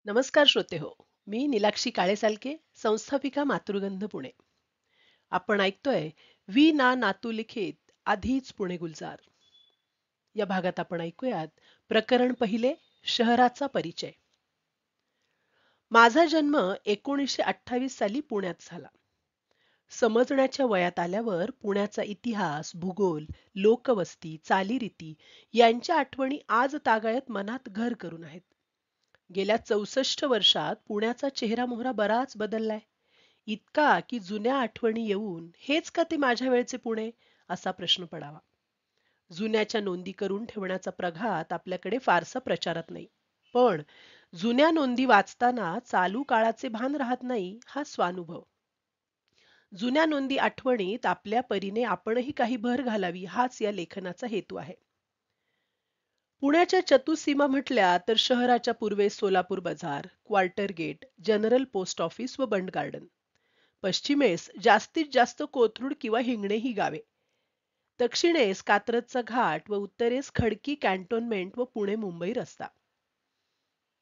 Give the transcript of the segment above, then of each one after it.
नमस्कार श्रोते हो. मी नीलाक्षी काळेसालके, संस्थापिका मातृगंध पुणे. आपण ऐकतोय "वी ना नातू लिखित आधीच पुणे गुलजार". या भागात आपण ऐकूयात प्रकरण पहिले, शहराचा परिचय. माझा जन्म 1928 साली पुण्यात झाला. समजण्याच्या वयात आल्यावर पुण्याचा इतिहास, भूगोल, लोकवस्ती, चालीरीती यांच्या आठवणी आज तागायत मनात घर करून आहेत. गेल्या 64 वर्षात पुण्याचा चेहरा-मोहरा बराच बदललाय. इतका की जुन्या आठवणी येऊन हेच का ते माझ्या वेळचे पुणे असा प्रश्न पडावा. जुन्याच्या नोंदी करून ठेवण्याचा प्रघात आपल्याकडे फारसा प्रचारात नाही. पण जुन्या नोंदी वाचताना चालू काळाचे भान राहत नाही हा स्वानुभव. जुन्या नोंदी आठवणीत आपल्या परीने आपणही काही भर घालावी हाच या लेखनाचा हेतू आहे. पुण्याच्या चतुसीमा म्हटल्या तर शहराच्या पूर्वेस सोलापूर बाजार, quarter gate, general post office व बंड गार्डन. पश्चिमेस जास्तीत जास्त कोथरूड किंवा हिंगणे ही गावे. दक्षिणेस कात्रजचा घाट व उत्तरेस खडकी कॅन्टोन्मेंट व पुणे मुंबई रस्ता.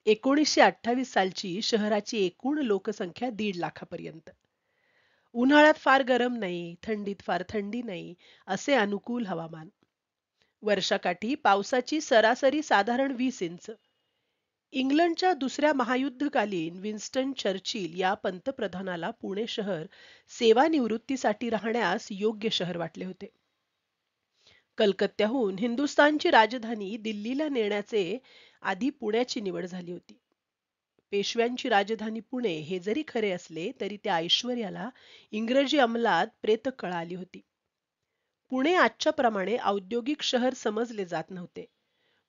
1928 सालची शहराची एकूण लोकसंख्या 1.5 लाखापर्यंत. उन्हाळ्यात फार गरम नाही, थंडीत फार थंडी नाही, असे अनुकूल हवामान. वर्षाकाठी पावसाची सरासरी साधारण 20 इंच. इंग्लंडच्या दुसऱ्या महायुद्धकालीन विन्स्टन चर्चिल या पंतप्रधानाला पुणे शहर सेवानिवृत्तीसाठी राहण्यास योग्य शहर वाटले होते. कलकत्त्याहून हिंदुस्थानची राजधानी दिल्लीला नेण्याचे आधी पुण्याची निवड झाली होती. पेशव्यांची राजधानी पुणे हे जरी खरे असले तरी त्या ऐश्वर्याला इंग्रजी अंमलात प्रेतकळा आली होती. पुणे आजच्या प्रमाणे औद्योगिक शहर समजले जात नव्हते.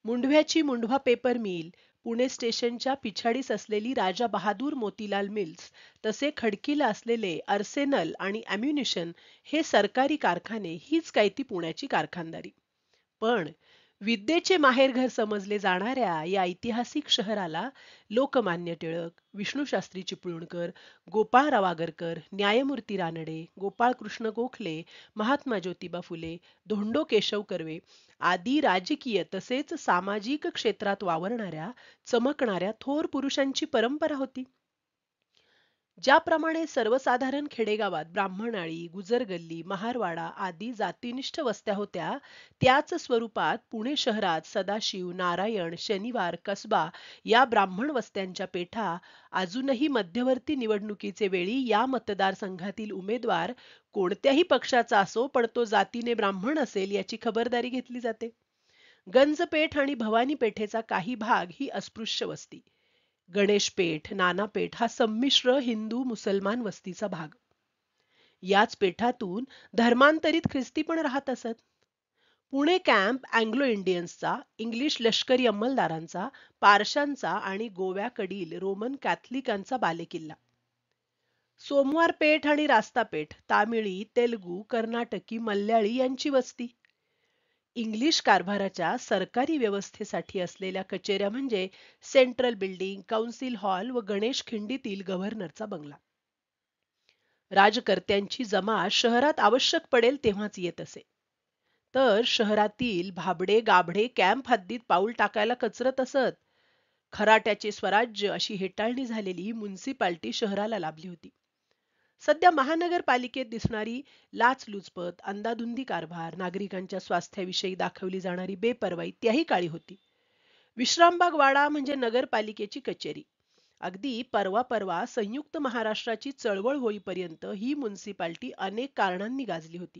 मुंढव्याची मुंढवा पेपर मिल, पुणे स्टेशनच्या पिछाडीस असलेली राजा बहादूर मोतीलाल मिल्स, तसे खडकीला असलेले अर्सेनल आणि अम्युनिशन हे सरकारी कारखाने हीच काय ती पुण्याची कारखानदारी. पण विद्येचे माहेरघर समजले जाणाऱ्या या ऐतिहासिक शहराला लोकमान्य टिळक, विष्णुशास्त्री चिपळूणकर, गोपाळराव आगरकर, न्यायमूर्ती रानडे, गोपाळकृष्ण गोखले, महात्मा ज्योतिबा फुले, धोंडो केशव कर्वे आदी राजकीय तसेच सामाजिक क्षेत्रात वावरणाऱ्या, चमकणाऱ्या थोर पुरुषांची परंपरा होती. ज्याप्रमाणे सर्वसाधारण खेडेगावात ब्राह्मणाळी, गुजरगल्ली, महारवाडा आदी जातीनिष्ठ वस्त्या होत्या, त्याच स्वरूपात पुणे शहरात सदाशिव, नारायण, शनिवार, कसबा या ब्राह्मण वस्त्यांच्या पेठा अजूनही मध्यवर्ती निवडणुकीचे वेळी या मतदारसंघातील उमेदवार कोणत्याही पक्षाचा असो पण तो जातीने ब्राह्मण असेल याची खबरदारी घेतली जाते. गंजपेठ आणि भवानी पेठेचा काही भाग ही अस्पृश्य वस्ती. गणेशपेठ, नानापेठ हा संमिश्र हिंदू मुसलमान वस्तीचा भाग. याच पेठातून धर्मांतरित ख्रिस्ती पण राहत असत. पुणे कॅम्प अँग्लो इंडियन्सचा, इंग्लिश लष्करी अंमलदारांचा, पारशांचा आणि गोव्याकडील रोमन कॅथलिकांचा बालेकिल्ला. सोमवार पेठ आणि रास्तापेठ तामिळी, तेलुगू, कर्नाटकी, मल्याळी यांची वस्ती. इंग्लिश कारभाराच्या सरकारी व्यवस्थेसाठी असलेल्या कचेऱ्या म्हणजे सेंट्रल बिल्डिंग, काउन्सिल हॉल व गणेश खिंडीतील गव्हर्नरचा बंगला. राजकर्त्यांची जमा शहरात आवश्यक पडेल तेव्हाच येत असे. तर शहरातील भाबडे गाभडे कॅम्प हद्दीत पाऊल टाकायला कचरत असत. खराट्याचे स्वराज्य अशी हेटाळणी झालेली म्युन्सिपाल्टी शहराला लाभली होती. सध्या महानगरपालिकेत दिसणारी लाचलुचपत, अंदाधुंदी कारभार, नागरिकांच्या स्वास्थ्याविषयी दाखवली जाणारी बेपर्वाई त्याही काळी होती. विश्रामबाग वाडा म्हणजे नगरपालिकेची कचेरी. अगदी परवा परवा संयुक्त महाराष्ट्राची चळवळ होईपर्यंत ही म्युन्सिपाल्टी अनेक कारणांनी गाजली होती.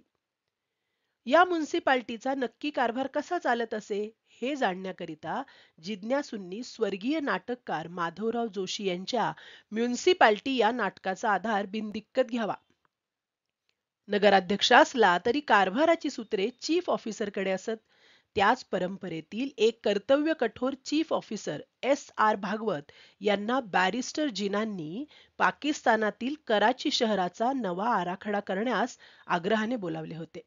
या म्युन्सिपाल्टीचा नक्की कारभार कसा चालत असे हे जाणण्याकरिता जिज्ञासूंनी स्वर्गीय नाटककार माधवराव जोशी यांच्या म्युन्सिपाल्टी या नाटकाचा आधार बिनदिक्कत घ्यावा. नगराध्यक्ष असला तरी कारभाराची सूत्रे चीफ ऑफिसरकडे असत. त्याच परंपरेतील एक कर्तव्य कठोर चीफ ऑफिसर S.R. भागवत यांना बॅरिस्टर जिनांनी पाकिस्तानातील कराची शहराचा नवा आराखडा करण्यास आग्रहाने बोलावले होते.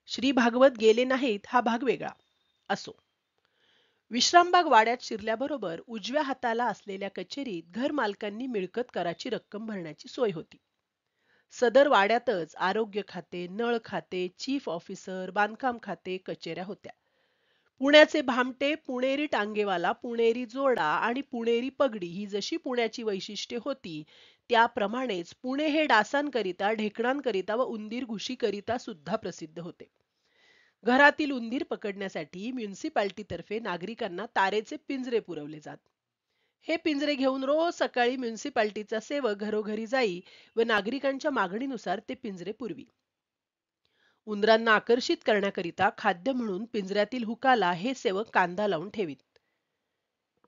श्री भागवत गेले नाहीत हा भाग वेगळा. असो. विश्रामबाग वाड्यात शिरल्याबरोबर उजव्या हाताला असलेल्या कचेरीत घरमालकांनी मिळकत कराची रक्कम भरण्याची सोय होती. सदर वाड्यातच आरोग्य खाते, नळ खाते, चीफ ऑफिसर, बांधकाम खाते, कचेऱ्या होत्या. पुण्याचे भामटे, पुणेरी टांगेवाला, पुणेरी जोडा आणि पुणेरी पगडी ही जशी पुण्याची वैशिष्ट्ये होती, त्याप्रमाणेच पुणे हे डासांकरिता, ढेकणांकरिता व उंदीर घुशीकरिता सुद्धा प्रसिद्ध होते. घरातील उंदीर पकडण्यासाठी म्युन्सिपाल्टीतर्फे नागरिकांना तारेचे पिंजरे पुरवले जात. हे पिंजरे घेऊन रोज सकाळी म्युन्सिपाल्टीचा सेवक घरोघरी जाई व नागरिकांच्या मागणीनुसार ते पिंजरे पुरवी. उंदरांना आकर्षित करण्याकरिता खाद्य म्हणून पिंजऱ्यातील हुकाला हे सेवक कांदा लावून ठेवीत.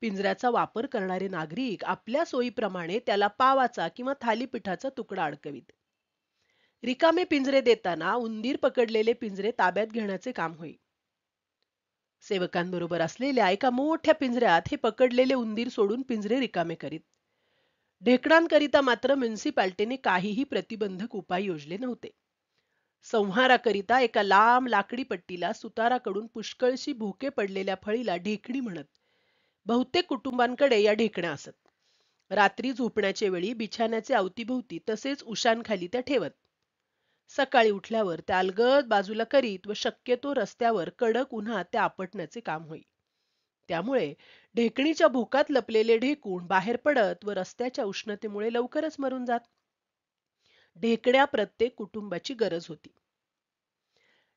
पिंजऱ्याचा वापर करणारे नागरिक आपल्या सोयीप्रमाणे त्याला पावाचा किंवा थालीपीठाचा तुकडा अडकवीत. रिकामे पिंजरे देताना उंदीर पकडलेले पिंजरे ताब्यात घेण्याचे काम होई. सेवकांबरोबर असलेल्या एका मोठ्या पिंजऱ्यात हे पकडलेले उंदीर सोडून पिंजरे रिकामे करीत. ढेकणांकरिता मात्र म्युन्सिपाल्टीने काहीही प्रतिबंधक उपाय योजले नव्हते. संहाराकरिता एका लांब लाकडी पट्टीला सुताराकडून पुष्कळशी भोके पडलेल्या फळीला ढेकणी म्हणत. बहुतेक कुटुंबांकडे या ढेकण्या असत. रात्री झोपण्याच्या वेळी बिछाण्याचे अवतीभोवती तसेच उशांखाली त्या ठेवत. सकाळी उठल्यावर त्या अलगद बाजूला करीत व शक्यतो रस्त्यावर कडक उन्हात त्या आपटण्याचे काम होई. त्यामुळे ढेकणीच्या भोकात लपलेले ढेकूण बाहेर पडत व रस्त्याच्या उष्णतेमुळे लवकरच मरून जात. ढेकण्या प्रत्येक कुटुंबाची गरज होती.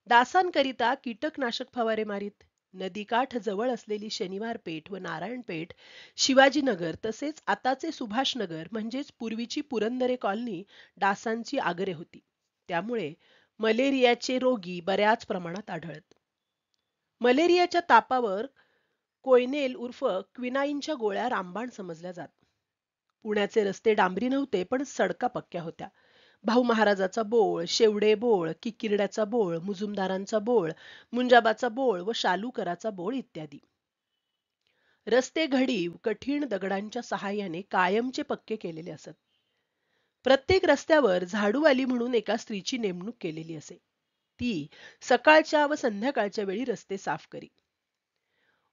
डासांकरिता कीटकनाशक फवारे मारीत. नदीकाठ जवळ असलेली शनिवार पेठ व नारायण पेठ, शिवाजीनगर तसेच आताचे सुभाषनगर म्हणजेच पूर्वीची पुरंदरे कॉलनी डासांची आगरे होती. त्यामुळे मलेरियाचे रोगी बऱ्याच प्रमाणात आढळत. मलेरियाच्या तापावर कोयनेल उर्फ क्विनाईनच्या गोळ्या रामबाण समजल्या जात. पुण्याचे रस्ते डांबरी नव्हते, पण सडका पक्क्या होत्या. भाऊ महाराजाचा बोळ, शेवडे बोळ, किकिरड्याचा बोळ, मुजुमदारांचा बोळ, मुंजाबाचा बोळ व शालूकराचा बोळ इत्यादी. रस्ते घडीव कठीण दगडांच्या सहाय्याने कायमचे पक्के केलेले असत. प्रत्येक रस्त्यावर झाडूवाली म्हणून एका स्त्रीची नेमणूक केलेली असे. ती सकाळच्या व संध्याकाळच्या वेळी रस्ते साफ करी.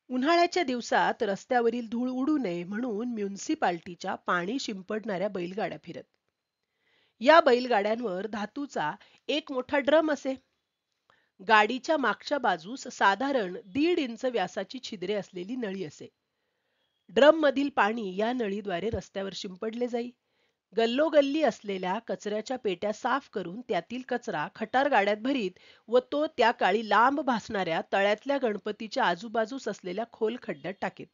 उन्हाळ्याच्या दिवसात रस्त्यावरील धूळ उडू नये म्हणून म्युन्सिपाल्टीच्या पाणी शिंपडणाऱ्या बैलगाड्या फिरत. या बैलगाड्यांवर धातूचा एक मोठा ड्रम असे. गाडीच्या मागच्या बाजूस साधारण 1.5 इंच व्यासाची छिद्रे असलेली नळी असे. ड्रम मधील पाणी या नळीद्वारे रस्त्यावर शिंपडले जाई. गल्लोगल्ली असलेल्या कचऱ्याच्या पेट्या साफ करून त्यातील कचरा खटार गाड्यात भरीत व तो त्या काळी लांब भासणाऱ्या तळ्यातल्या गणपतीच्या आजूबाजूस असलेल्या खोल खड्ड्यात टाकीत.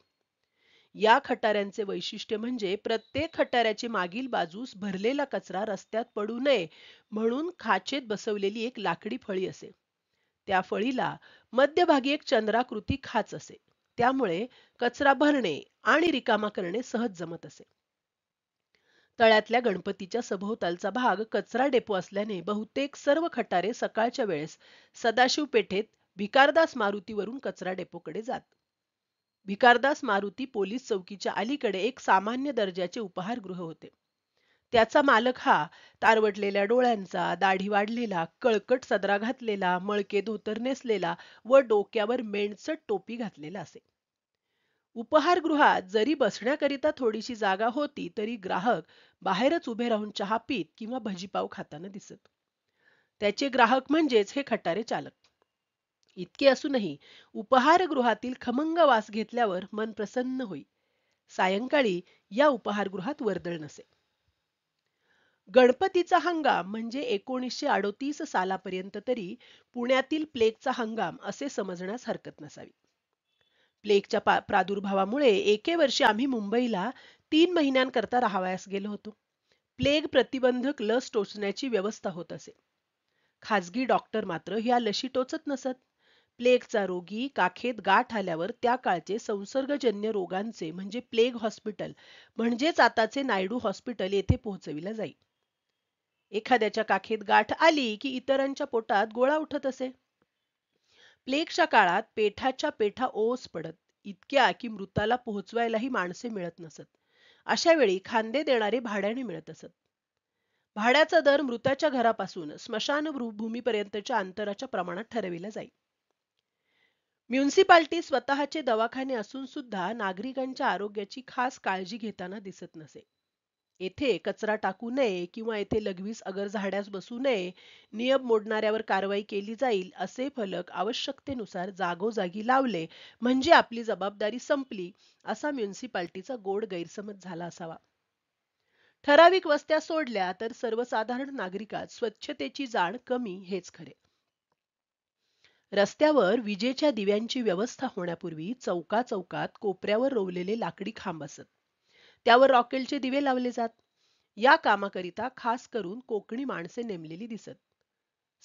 या खटाऱ्यांचे वैशिष्ट्य म्हणजे प्रत्येक खटाऱ्याची मागील बाजूस भरलेला कचरा रस्त्यात पडू नये म्हणून खाचेत बसवलेली एक लाकडी फळी असे. त्या फळीला मध्यभागी एक चंद्राकृती खाच असे. त्यामुळे कचरा भरणे आणि रिकामा करणे सहज जमत असे. तळ्यातल्या गणपतीच्या सभोवतालचा भाग कचरा डेपो असल्याने बहुतेक सर्व खटारे सकाळच्या वेळेस सदाशिव पेठेत भिकारदास मारुतीवरून कचरा डेपोकडे जात. भिकारदास मारुती पोलीस चौकीच्या अलीकडे एक सामान्य दर्जाचे उपहारगृह होते. त्याचा मालक हा तारवटलेल्या डोळ्यांचा, दाढी वाढलेला, कळकट सदरा घातलेला, मळके धोतर नेसलेला व डोक्यावर मेणचट टोपी घातलेला असे. उपहारगृहात जरी बसण्याकरिता थोडीशी जागा होती तरी ग्राहक बाहेरच उभे राहून चहा पीत किंवा भजीपाव खाताना दिसत. त्याचे ग्राहक म्हणजेच हे खटारे चालक. इतके असूनही उपहारगृहातील खमंग वास घेतल्यावर मन प्रसन्न होई. सायंकाळी या उपहारगृहात वर्दळ नसे. गणपतीचा हंगाम म्हणजे 1938 सालापर्यंत तरी पुण्यातील प्लेगचा हंगाम असे समजण्यास हरकत नसावी. प्लेगच्या प्रादुर्भावामुळे एके वर्षी आम्ही मुंबईला 3 महिन्यांकरता राहावयास गेलो होतो. प्लेग प्रतिबंधक लस टोचण्याची व्यवस्था होत असे. खाजगी डॉक्टर मात्र ह्या लशी टोचत नसत. प्लेगचा रोगी काखेत गाठ आल्यावर त्या काळचे संसर्गजन्य रोगांचे म्हणजे प्लेग हॉस्पिटल म्हणजेच आताचे नायडू हॉस्पिटल येथे पोहोचविला जाई. एखाद्याच्या काखेत गाठ आली की इतरांच्या पोटात गोळा उठत असे. प्लेगच्या काळात पेठाच्या पेठा ओस पडत इतक्या की मृताला पोहोचवायलाही माणसे मिळत नसत. अशा वेळी खांदे देणारे भाड्याने मिळत असत. भाड्याचा दर मृताच्या घरापासून स्मशानभूमीपर्यंतच्या अंतराच्या प्रमाणात ठरविला जाई. म्युन्सिपाल्टी स्वतःचे दवाखाने असून सुद्धा नागरिकांच्या आरोग्याची खास काळजी घेताना दिसत नसे. येथे कचरा टाकू नये किंवा येथे लघवीस अगर झाडास बसू नये, नियम मोडणाऱ्यावर कारवाई केली जाईल असे फलक आवश्यकतेनुसार जागोजागी लावले म्हणजे आपली जबाबदारी संपली असा म्युन्सिपाल्टीचा गोड गैरसमज झाला असावा. ठराविक वस्त्या सोडल्या तर सर्वसाधारण नागरिकात स्वच्छतेची जाण कमी हेच खरे. रस्त्यावर विजेच्या दिव्यांची व्यवस्था होण्यापूर्वी चौकात कोपऱ्यावर रोवलेले लाकडी खांब असत. त्यावर रॉकेलचे दिवे लावले जात. या कामाकरिता खास करून कोकणी माणसे नेमलेली दिसत.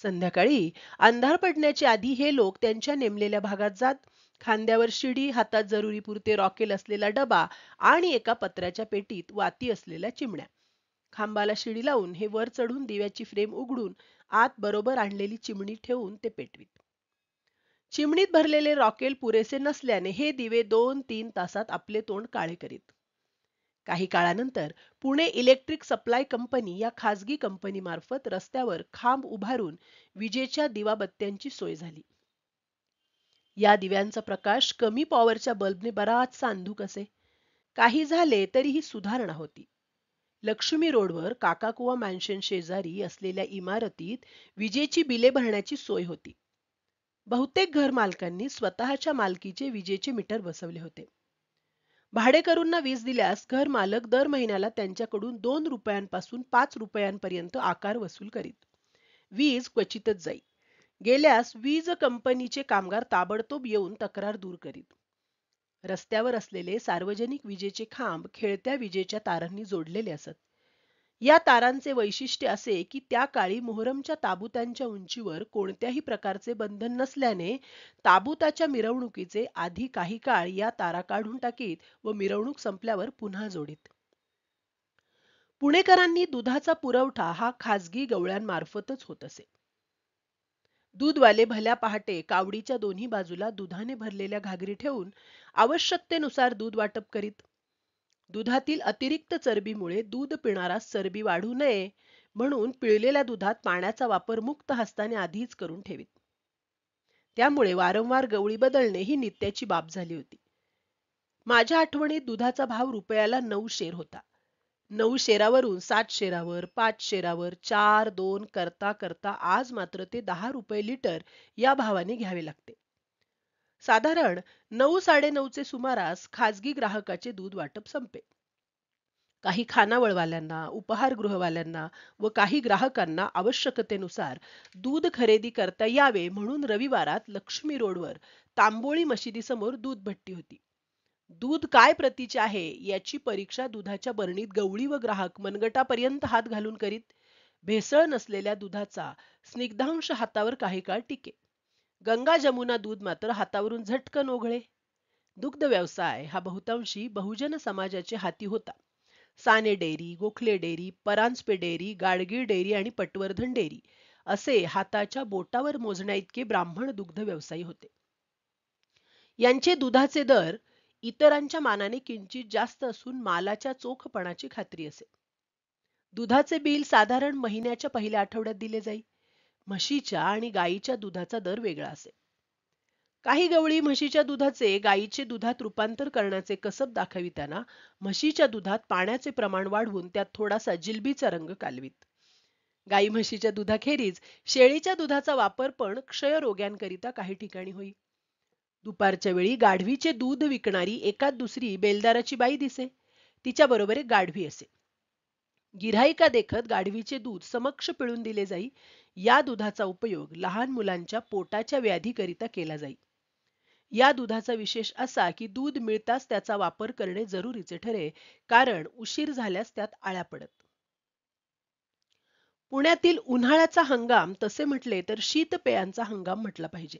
संध्याकाळी अंधार पडण्याच्या आधी हे लोक त्यांच्या नेमलेल्या भागात जात. खांद्यावर शिडी, हातात जरुरीपुरते रॉकेल असलेला डबा आणि एका पत्र्याच्या पेटीत वाती असलेल्या चिमण्या. खांबाला शिडी लावून हे वर चढून दिव्याची फ्रेम उघडून आत बरोबर आणलेली चिमणी ठेवून ते पेटवीत. चिमणीत भरलेले रॉकेल पुरेसे नसल्याने हे दिवे 2-3 तासात आपले तोंड काळे करीत. काही काळानंतर पुणे इलेक्ट्रिक सप्लाय कंपनी या खासगी कंपनी मार्फत रस्त्यावर खांब उभारून विजेच्या दिवाबत्त्यांची सोय झाली. या दिव्यांचा प्रकाश कमी पॉवरच्या बल्बने बराचसा अंधुक असे. काही झाले तरी ही सुधारणा होती. लक्ष्मी रोडवर काकाकुवा मॅन्शन शेजारी असलेल्या इमारतीत विजेची बिले भरण्याची सोय होती. बहुतेक घर मालकांनी स्वतःच्या मालकीचे विजेचे मीटर बसवले होते. भाडेकरूंना वीज दिल्यास घर मालक दर महिन्याला त्यांच्याकडून 2 रुपयांपासून 5 रुपयांपर्यंत आकार वसूल करीत. वीज क्वचितच जाई. गेल्यास वीज कंपनीचे कामगार ताबडतोब येऊन तक्रार दूर करीत. रस्त्यावर असलेले सार्वजनिक विजेचे खांब खेळत्या विजेच्या तारांनी जोडलेले असत. या तारांचे वैशिष्ट्य असे की त्या काळी मोहरमच्या ताबुतांच्या उंचीवर कोणत्याही प्रकारचे बंधन नसल्याने ताबुताच्या मिरवणुकीचे आधी काही काळ या तारा काढून टाकीत व मिरवणूक संपल्यावर पुन्हा जोडीत. पुणेकरांनी दुधाचा पुरवठा हा खासगी गवळ्यांमार्फतच होत असे. दूधवाले भल्या पहाटे कावडीच्या दोन्ही बाजूला दुधाने भरलेल्या घागरी ठेवून आवश्यकतेनुसार दूध वाटप करीत. दुधातील अतिरिक्त चरबीमुळे दूध पिणारास चरबी वाढू नये म्हणून पिळलेल्या दुधात पाण्याचा वापर मुक्त हस्ताने आधीच करून ठेवीत. त्यामुळे वारंवार गवळी बदलणे ही नित्याची बाब झाली होती. माझ्या आठवणीत दुधाचा भाव रुपयाला 9 शेर होता. 9 शेरावरून 7 शेरावर, 5 शेरावर, 4-2 करता करता आज मात्र ते 10 रुपये लिटर या भावाने घ्यावे लागते. साधारण 9-9:30 सुमारास खाजगी ग्राहकाचे दूध वाटप संपे. काही खानावळवाल्यांना, उपहारगृहवाल्यांना व काही ग्राहकांना आवश्यकतेनुसार दूध खरेदी करता यावे म्हणून रविवारात लक्ष्मी रोडवर तांबोळी मशिदीसमोर दूध भट्टी होती. दूध काय प्रतीचे आहे याची परीक्षा दुधाच्या बरणीत गवळी व ग्राहक मनगटापर्यंत हात घालून करीत. भेसळ नसलेल्या दुधाचा स्निग्धांश हातावर काही काळ टिके. गंगा जमुना दूध मात्र हातावरून झटकन ओघळे. दुग्ध व्यवसाय हा बहुतांशी बहुजन समाजाचे हाती होता. Sane dairy, Gokhale dairy, Paranjpe dairy, Gadgil dairy आणि पटवर्धन डेअरी असे हाताच्या बोटावर मोजण्या इतके ब्राह्मण दुग्ध व्यवसायी होते. यांचे दुधाचे दर इतरांच्या मानाने किंचित जास्त असून मालाच्या चोखपणाची खात्री असे. दुधाचे बिल साधारण महिन्याच्या पहिल्या आठवड्यात दिले जाई. म्हशीच्या आणि गायीच्या दुधाचा दर वेगळा असे. काही गवळी म्हशीच्या दुधाचे गायीचे दुधात रूपांतर करण्याचे कसब दाखविताना म्हशीच्या दुधात पाण्याचे प्रमाण वाढवून त्यात थोडासा जिलबीचा रंग कालवीत. गाई म्हशीच्या दुधाखेरीज शेळीच्या दुधाचा वापर पण क्षयरोग्यांकरिता काही ठिकाणी होई. दुपारच्या वेळी गाढवीचे दूध विकणारी एकात दुसरी बेलदाराची बाई दिसे. तिच्या बरोबर एक गाढवी असे. गिऱ्हाईका देखत गाढवीचे दूध समक्ष पिळून दिले जाई. या दुधाचा उपयोग लहान मुलांच्या पोटाच्या व्याधीकरिता केला जाई. या दुधाचा विशेष असा की दूध मिळताच त्याचा वापर करणे जरुरीचे ठरे, कारण उशीर झाल्यास त्यात आळ्या पडत. पुण्यातील उन्हाळ्याचा हंगाम तसे म्हटले तर शीतपेयांचा हंगाम म्हटला पाहिजे.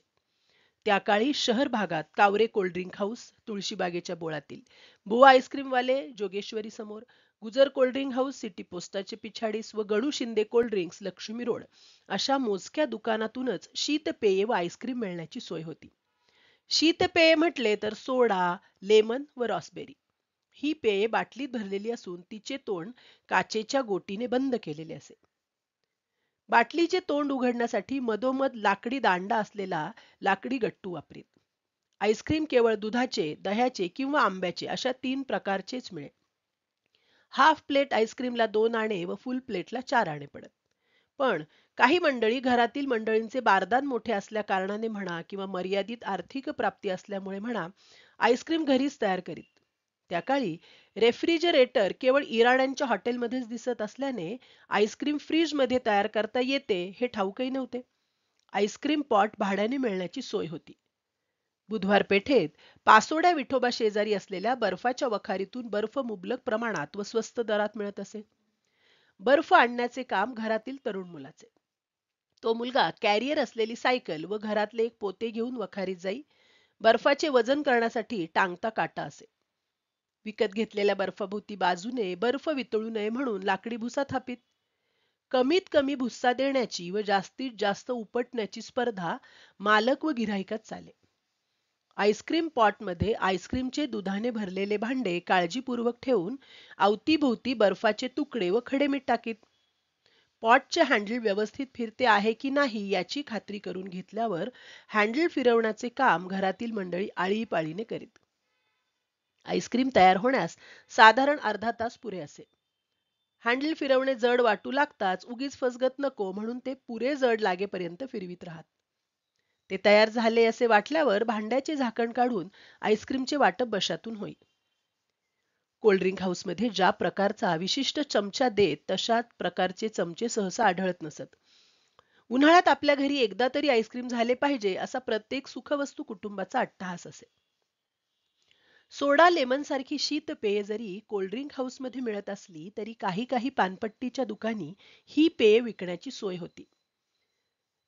त्या काळी शहर भागात कावरे कोल्ड्रिंक हाऊस, तुळशीबागेच्या बोळातील बुवा आईस्क्रीमवाले जोगेश्वरी समोर, गुजर कोल्ड्रिंक हाऊस सिटी पोस्टाचे पिछाडीस व गणू शिंदे कोल्ड्रिंक्स लक्ष्मी रोड अशा मोजक्या दुकानातूनच शीतपेये व आईस्क्रीम मिळण्याची सोय होती. शीतपेय म्हटले तर सोडा, लेमन व रॉसबेरी ही पेये बाटलीत भरलेली असून तिचे तोंड काचेच्या गोटीने बंद केलेले असे. बाटलीचे तोंड उघडण्यासाठी मधोमध लाकडी दांडा असलेला लाकडी गट्टू वापरीत. आईस्क्रीम केवळ दुधाचे, दह्याचे किंवा आंब्याचे अशा 3 प्रकारचेच मिळे. हाफ प्लेट आईस्क्रीमला 2 आणे व फुल प्लेटला 4 आणे पडत. पण काही मंडळी घरातील मंडळींचे बारदान मोठे असल्या कारणाने म्हणा किंवा मर्यादित आर्थिक प्राप्ती असल्यामुळे म्हणा आईस्क्रीम घरीच तयार करीत. त्या काळी रेफ्रिजरेटर केवळ इराण्यांच्या हॉटेलमध्येच दिसत असल्याने आईस्क्रीम फ्रीजमध्ये तयार करता येते हे ठाऊकही नव्हते. आईस्क्रीम पॉट भाड्याने मिळण्याची सोय होती. बुधवार पेठेत पासोड्या विठोबा शेजारी असलेल्या बर्फाच्या वखारीतून बर्फ मुबलक प्रमाणात व स्वस्त दरात मिळत असे. बर्फ आणण्याचे काम घरातील तरुण मुलाचे. तो मुलगा कॅरियर असलेली सायकल व घरातले एक पोते घेऊन वखारीत जाई. बर्फाचे वजन करण्यासाठी टांगता काटा असे. विकत घेतलेल्या बर्फाभोवती बाजूने बर्फ वितळू नये म्हणून लाकडी भुसा थापित. कमीत कमी भुस्सा देण्याची व जास्तीत जास्त उपटण्याची स्पर्धा मालक व गिऱ्हाईकात चाले. आईस्क्रीम पॉटमध्ये आईस्क्रीमचे दुधाने भरलेले भांडे काळजीपूर्वक ठेवून अवतीभोवती बर्फाचे तुकडे व खडे मीठ टाकीत. पॉटचे हँडल व्यवस्थित फिरते आहे की नाही याची खात्री करून घेतल्यावर हँडल फिरवण्याचे काम घरातील मंडळी आळीपाळीने करीत. आईस्क्रीम तयार होण्यास साधारण अर्धा तास पुरे असे. हँडल फिरवणे जड वाटू लागताच उगीच फसगत नको म्हणून ते पुरे जड लागेपर्यंत फिरवीत राहत. ते तयार झाले असे वाटल्यावर भांड्याचे झाकण काढून आईस्क्रीमचे वाटप बशातून होई. कोल्ड्रिंक हाऊसमध्ये ज्या प्रकारचा विशिष्ट चमचा देत तशाच प्रकारचे चमचे सहसा आढळत नसत. उन्हाळ्यात आपल्या घरी एकदा तरी आईस्क्रीम झाले पाहिजे असा प्रत्येक सुखवस्तू कुटुंबाचा अट्टहास असे. सोडा लेमन सारखी शीत पेये जरी कोल्ड्रिंक हाऊसमध्ये मिळत असली तरी काही काही पानपट्टीच्या दुकानी ही पेये विकण्याची सोय होती.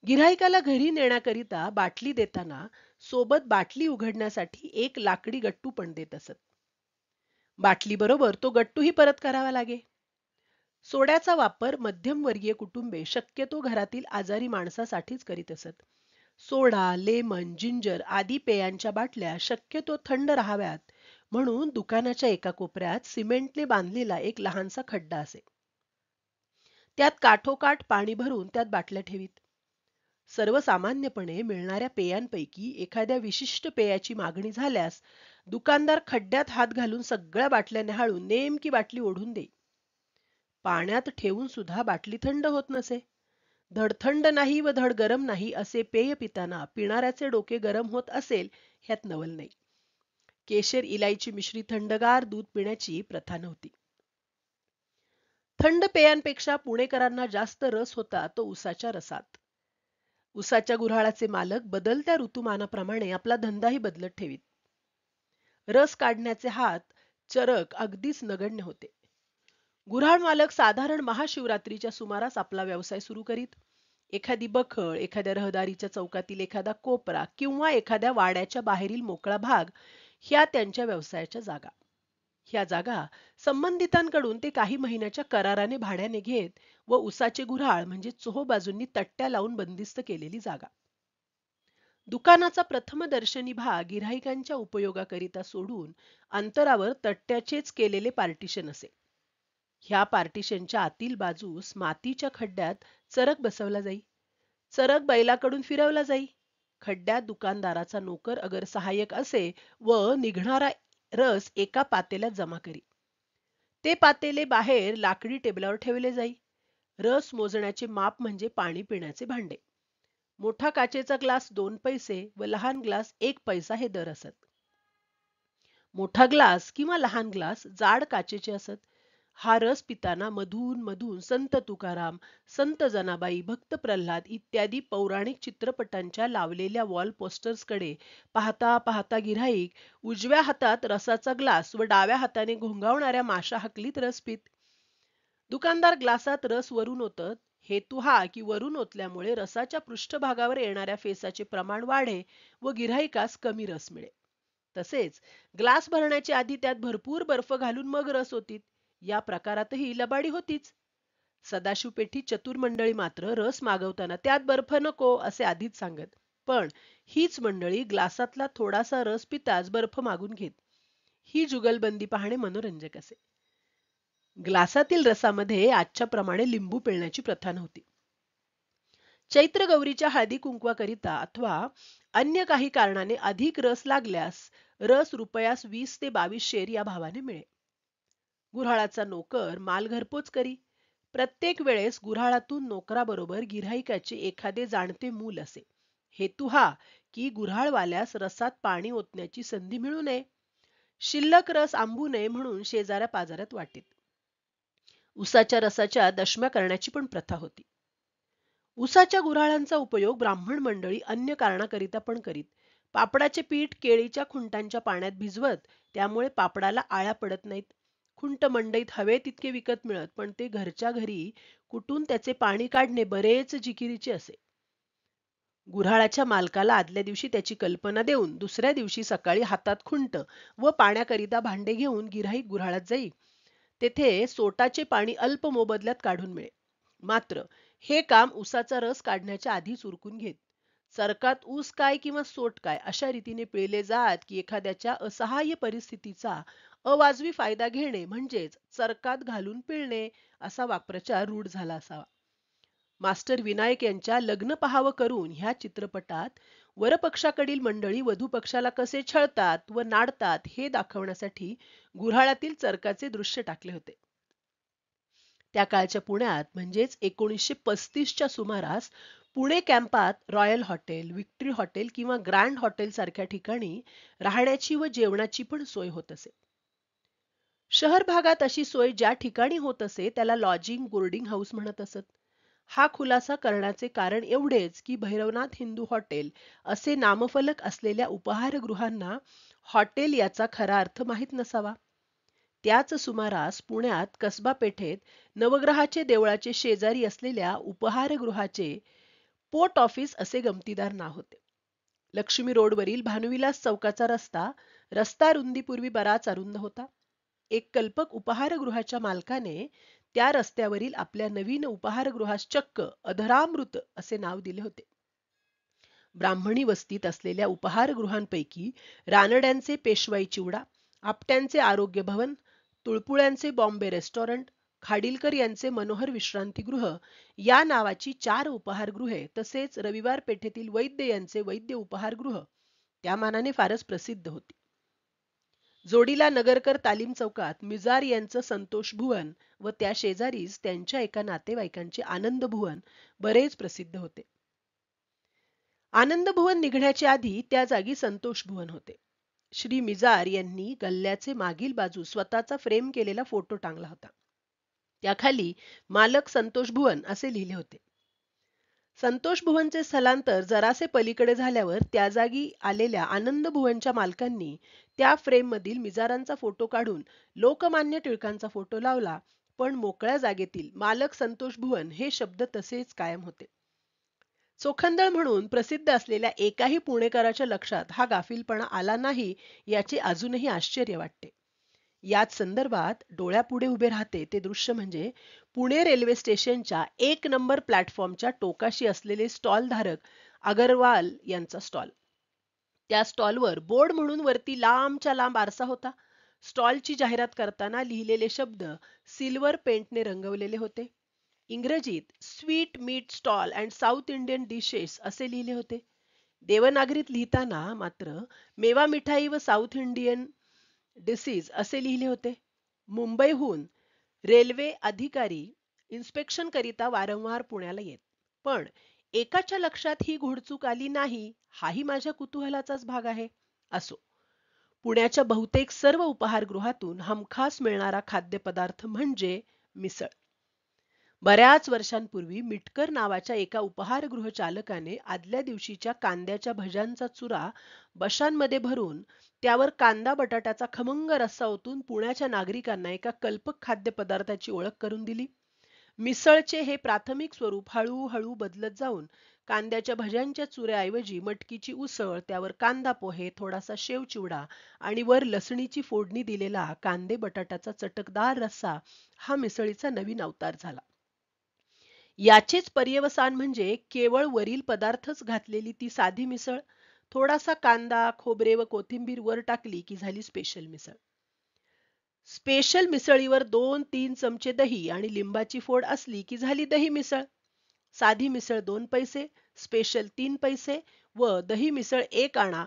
गिऱ्हाईकाला घरी नेण्याकरिता बाटली देताना सोबत बाटली उघडण्यासाठी एक लाकडी गट्टू पण देत असत. बाटली बरोबर तो गट्टूही परत करावा लागे. सोड्याचा वापर मध्यमवर्गीय कुटुंबे शक्यतो घरातील आजारी माणसासाठीच करीत असत. सोडा, लेमन, जिंजर आदी पेयांच्या बाटल्या शक्यतो थंड राहाव्यात म्हणून दुकानाच्या एका कोपऱ्यात सिमेंटने बांधलेला एक लहानसा खड्डा असे. त्यात काठोकाठ पाणी भरून त्यात बाटल्या ठेवीत. सर्वसामान्यपणे मिळणाऱ्या पेयांपैकी एखाद्या विशिष्ट पेयाची मागणी झाल्यास दुकानदार खड्ड्यात हात घालून सगळ्या बाटल्या न्याहाळून नेमकी बाटली ओढून देई. पाण्यात ठेवून सुद्धा बाटली थंड होत नसे. धड थंड नाही व धड गरम नाही असे पेय पिताना पिणाऱ्याचे डोके गरम होत असेल ह्यात नवल नाही. केशर इलायची मिश्री थंडगार दूध पिण्याची प्रथा नव्हती. थंड पेयांपेक्षा पुणेकरांना जास्त रस होता तो उसाच्या रसात. उसाच्या गुऱ्हाळाचे मालक बदलत्या ऋतुमानाप्रमाणे आपला धंदाही बदलत ठेवीत. रस काढण्याचे हात चरक अगदीच नगण्य होते. गुऱ्हाळ मालक साधारण महाशिवरात्रीच्या सुमारास आपला व्यवसाय सुरू करीत. एखादी बखळ, एखाद्या रहदारीच्या चौकातील एखादा कोपरा किंवा एखाद्या वाड्याच्या बाहेरील मोकळा भाग ह्या त्यांच्या व्यवसायाच्या जागा. ह्या जागा संबंधितांकडून ते काही महिन्याच्या कराराने भाड्याने घेत व उसाचे गुऱ्हाळ म्हणजे चोहोबाजूंनी तट्ट्या लावून बंदिस्त केलेली जागा. दुकानाचा प्रथमदर्शनी भाग गिऱ्हाईकांच्या उपयोगाकरिता सोडून अंतरावर तट्ट्याचेच केलेले पार्टिशन असे. ह्या पार्टिशनच्या आतील बाजूस मातीच्या खड्ड्यात चरक बसवला जाई. चरक बैलाकडून फिरवला जाई. खड्ड्यात दुकानदाराचा नोकर अगर सहाय्यक असे व निघणारा रस एका पातेल्यात जमा करी. ते पातेले बाहेर लाकडी टेबलावर ठेवले जाई. रस मोजण्याचे माप म्हणजे पाणी पिण्याचे भांडे. मोठा काचेचा ग्लास 2 पैसे व लहान ग्लास 1 पैसा हे दर असत. मोठा ग्लास किंवा लहान ग्लास जाड काचेचे असत. हा रस पिताना मधून मधून संत तुकाराम, संत जनाबाई, भक्त प्रल्हाद इत्यादी पौराणिक चित्रपटांच्या लावलेल्या वॉल पोस्टर्सकडे पाहता पाहता गिऱ्हाईक उजव्या हातात रसाचा ग्लास व डाव्या हाताने घोंगावणाऱ्या माशा हकलीत रस पित. दुकानदार ग्लासात रस वरून ओतत. हेतू हा की वरून ओतल्यामुळे रसाच्या पृष्ठभागावर येणाऱ्या फेसाचे प्रमाण वाढे व गिऱ्हाईकास कमी रस मिळे. तसेच ग्लास भरण्याच्या आधी त्यात भरपूर बर्फ घालून मग रस ओतीत. या प्रकारातही लबाडी होतीच. सदाशिव पेठीत चतुर मंडळी मात्र रस मागवताना त्यात बर्फ नको असे आधीच सांगत. पण हीच मंडळी ग्लासातला थोडासा रस पिताच बर्फ मागून घेत. ही जुगलबंदी पाहणे मनोरंजक असे. ग्लासातील रसामध्ये आजच्या प्रमाणे लिंबू पिळण्याची प्रथा नव्हती. चैत्र गौरीच्या हळदी कुंकवाकरिता अथवा अन्य काही कारणाने अधिक रस लागल्यास रस रुपयास 20 ते 22 शेर या भावाने मिळे. गुऱ्हाळाचा नोकर माल घरपोच करी. प्रत्येक वेळेस गुऱ्हाळातून नोकराबरोबर गिऱ्हाईकाचे एखादे जाणते मूल असे. हेतू हा की गुऱ्हाळवाल्यास रसात पाणी ओतण्याची संधी मिळू नये, शिल्लक रस आंबू नये म्हणून शेजाऱ्या पाजाऱ्यात वाटीत. उसाच्या रसाच्या दशम्या करण्याची पण प्रथा होती. उसाच्या गुऱ्हाळांचा उपयोग ब्राह्मण मंडळी अन्य कारणाकरिता पण करीत. पापडाचे पीठ केळीच्या खुंटांच्या पाण्यात भिजवत, त्यामुळे पापडाला आळ्या पडत नाहीत. खुंट मंडईत हवे तितके विकत मिळत, पण ते घरच्या घरी कुटून त्याचे पाणी काढणे बरेच जिकिरीचे असे. गुऱ्हाळाच्या मालकाला आदल्या दिवशी त्याची कल्पना देऊन दुसऱ्या दिवशी सकाळी हातात खुंट व पाण्याकरिता भांडे घेऊन गिऱ्हाईक गुऱ्हाळात जाई. तेथे सोटाचे पाणी अल्प मोबदल्यात काढून मिळे. मात्र हे काम उसाचा रस काढण्याच्या आधीच उरकून घेत. चरकात ऊस काय किंवा सोट काय अशा रीतीने पिळले जात की एखाद्याच्या असहाय्य परिस्थितीचा अवाजवी फायदा घेणे म्हणजेच चरकात घालून पिळणे असा वाक्प्रचार रूढ झाला असावा. मास्टर विनायक यांच्या लग्न पहावं करून ह्या चित्रपटात वरपक्षाकडील मंडळी वधू पक्षाला कसे छळतात व नाडतात हे दाखवण्यासाठी गुऱ्हाळातील चरकाचे दृश्य टाकले होते. त्या काळच्या पुण्यात म्हणजेच 1935च्या सुमारास पुणे कॅम्पात रॉयल हॉटेल, विक्ट्री हॉटेल किंवा ग्रँड हॉटेल सारख्या ठिकाणी राहण्याची व जेवणाची पण सोय होत असे. शहर भागात अशी सोय ज्या ठिकाणी होत असे त्याला लॉजिंग बोर्डिंग हाऊस म्हणत असत. हा खुलासा करण्याचे कारण एवढेच की भैरवनाथ हिंदू हॉटेल असे नामफलक असलेल्या उपाहारगृहांना हॉटेल याचा खरा अर्थ माहीत नसावा. त्याच सुमारास पुण्यात कसबा पेठेत नवग्रहाचे देवळाचे शेजारी असलेल्या उपाहारगृहाचे पोर्ट ऑफिस असे गमतीदार नाव होते. लक्ष्मी रोडवरील भानुविलास चौकाचा रस्ता रुंदीपूर्वी बराच अरुंद होता. एक कल्पक उपाहारगृहाच्या मालकाने त्या रस्त्यावरील आपल्या नवीन उपाहारगृहास चक्क अधरामृत असे नाव दिले होते. ब्राह्मणी वस्तीत असलेल्या उपाहारगृहांपैकी रानड्यांचे पेशवाई चिवडा, आपट्यांचे आरोग्य भवन, तुळपुळ्यांचे बॉम्बे रेस्टॉरंट, खाडीलकर यांचे मनोहर विश्रांतीगृह या नावाची 4 उपाहारगृहे तसेच रविवार पेठेतील वैद्य यांचे वैद्य उपाहारगृह त्या मानाने फारच प्रसिद्ध होती. जोडीला नगरकर तालीम चौकात मिजार यांचं संतोष भुवन व त्या शेजारीच त्यांच्या एका नातेवाईकांचे आनंद भुवन बरेच प्रसिद्ध होते. आनंद भुवन निघण्याच्या आधी त्या जागी संतोष भुवन होते. श्री मिजार यांनी गल्ल्याचे मागील बाजू स्वतःचा फ्रेम केलेला फोटो टांगला होता. त्याखाली मालक संतोष भुवन असे लिहिले होते. संतोष भुवनचे स्थलांतर जरासे पलीकडे झाल्यावर त्या जागी आलेल्या आनंद भुवनच्या मालकांनी त्या फ्रेम मधील मिजारांचा फोटो काढून लोकमान्य टिळकांचा फोटो लावला, पण मोकळ्या जागेतील मालक संतोष भुवन हे शब्द तसेच कायम होते. चोखंदळ म्हणून प्रसिद्ध असलेल्या एकाही पुणेकराच्या लक्षात हा गाफीलपणा आला नाही याचे अजूनही आश्चर्य वाटते. याच संदर्भात डोळ्यापुढे उभे राहते ते दृश्य म्हणजे पुणे रेल्वे स्टेशनच्या 1 नंबर प्लॅटफॉर्मच्या टोकाशी असलेले स्टॉल धारक अगरवाल यांचा स्टॉल. त्या स्टॉलवर बोर्ड म्हणून वरती लांबच्या लांब आरसा होता. स्टॉलची जाहिरात करताना लिहिलेले शब्द सिल्वर पेंटने रंगवलेले होते. इंग्रजीत sweet meat stall and South Indian dishes असे लिहिले होते. देवनागरीत लिहिताना मात्र मेवा मिठाई व साऊथ इंडियन डिसीज असे लिहिले होते. मुंबईहून रेल्वे अधिकारी इन्स्पेक्शन करिता वारंवार पुण्याला येत, पण एकाच्या लक्षात ही घोडचूक आली नाही हाही माझ्या कुतूहलाचाच भाग आहे. असो, पुण्याच्या बहुतेक सर्व उपाहारगृहातून हमखास मिळणारा खाद्यपदार्थ म्हणजे मिसळ. बऱ्याच वर्षांपूर्वी मिटकर नावाच्या एका उपाहारगृह चालकाने आदल्या दिवशीच्या कांद्याच्या भज्यांचा चुरा बशांमध्ये भरून त्यावर कांदा बटाट्याचा खमंग रस्सा ओतून पुण्याच्या नागरिकांना एका कल्पक खाद्यपदार्थाची ओळख करून दिली. मिसळचे हे प्राथमिक स्वरूप हळूहळू बदलत जाऊन कांद्याच्या भज्यांच्या चुऱ्याऐवजी मटकीची उसळ, त्यावर कांदा पोहे, थोडासा शेव चिवडा आणि वर लसणीची फोडणी दिलेला कांदे बटाट्याचा चटकदार रस्सा हा मिसळीचा नवीन अवतार झाला. याचेच पर्यवसान म्हणजे केवळ वरील पदार्थच घातलेली ती साधी मिसळ. थोडासा कांदा, खोबरे व कोथिंबीर वर टाकली की झाली स्पेशल मिसळ. स्पेशल मिसळीवर 2-3 चमचे दही आणि लिंबाची फोड असली की झाली दही मिसळ. साधी मिसळ 2 पैसे, स्पेशल 3 पैसे व दही मिसळ 1 आणा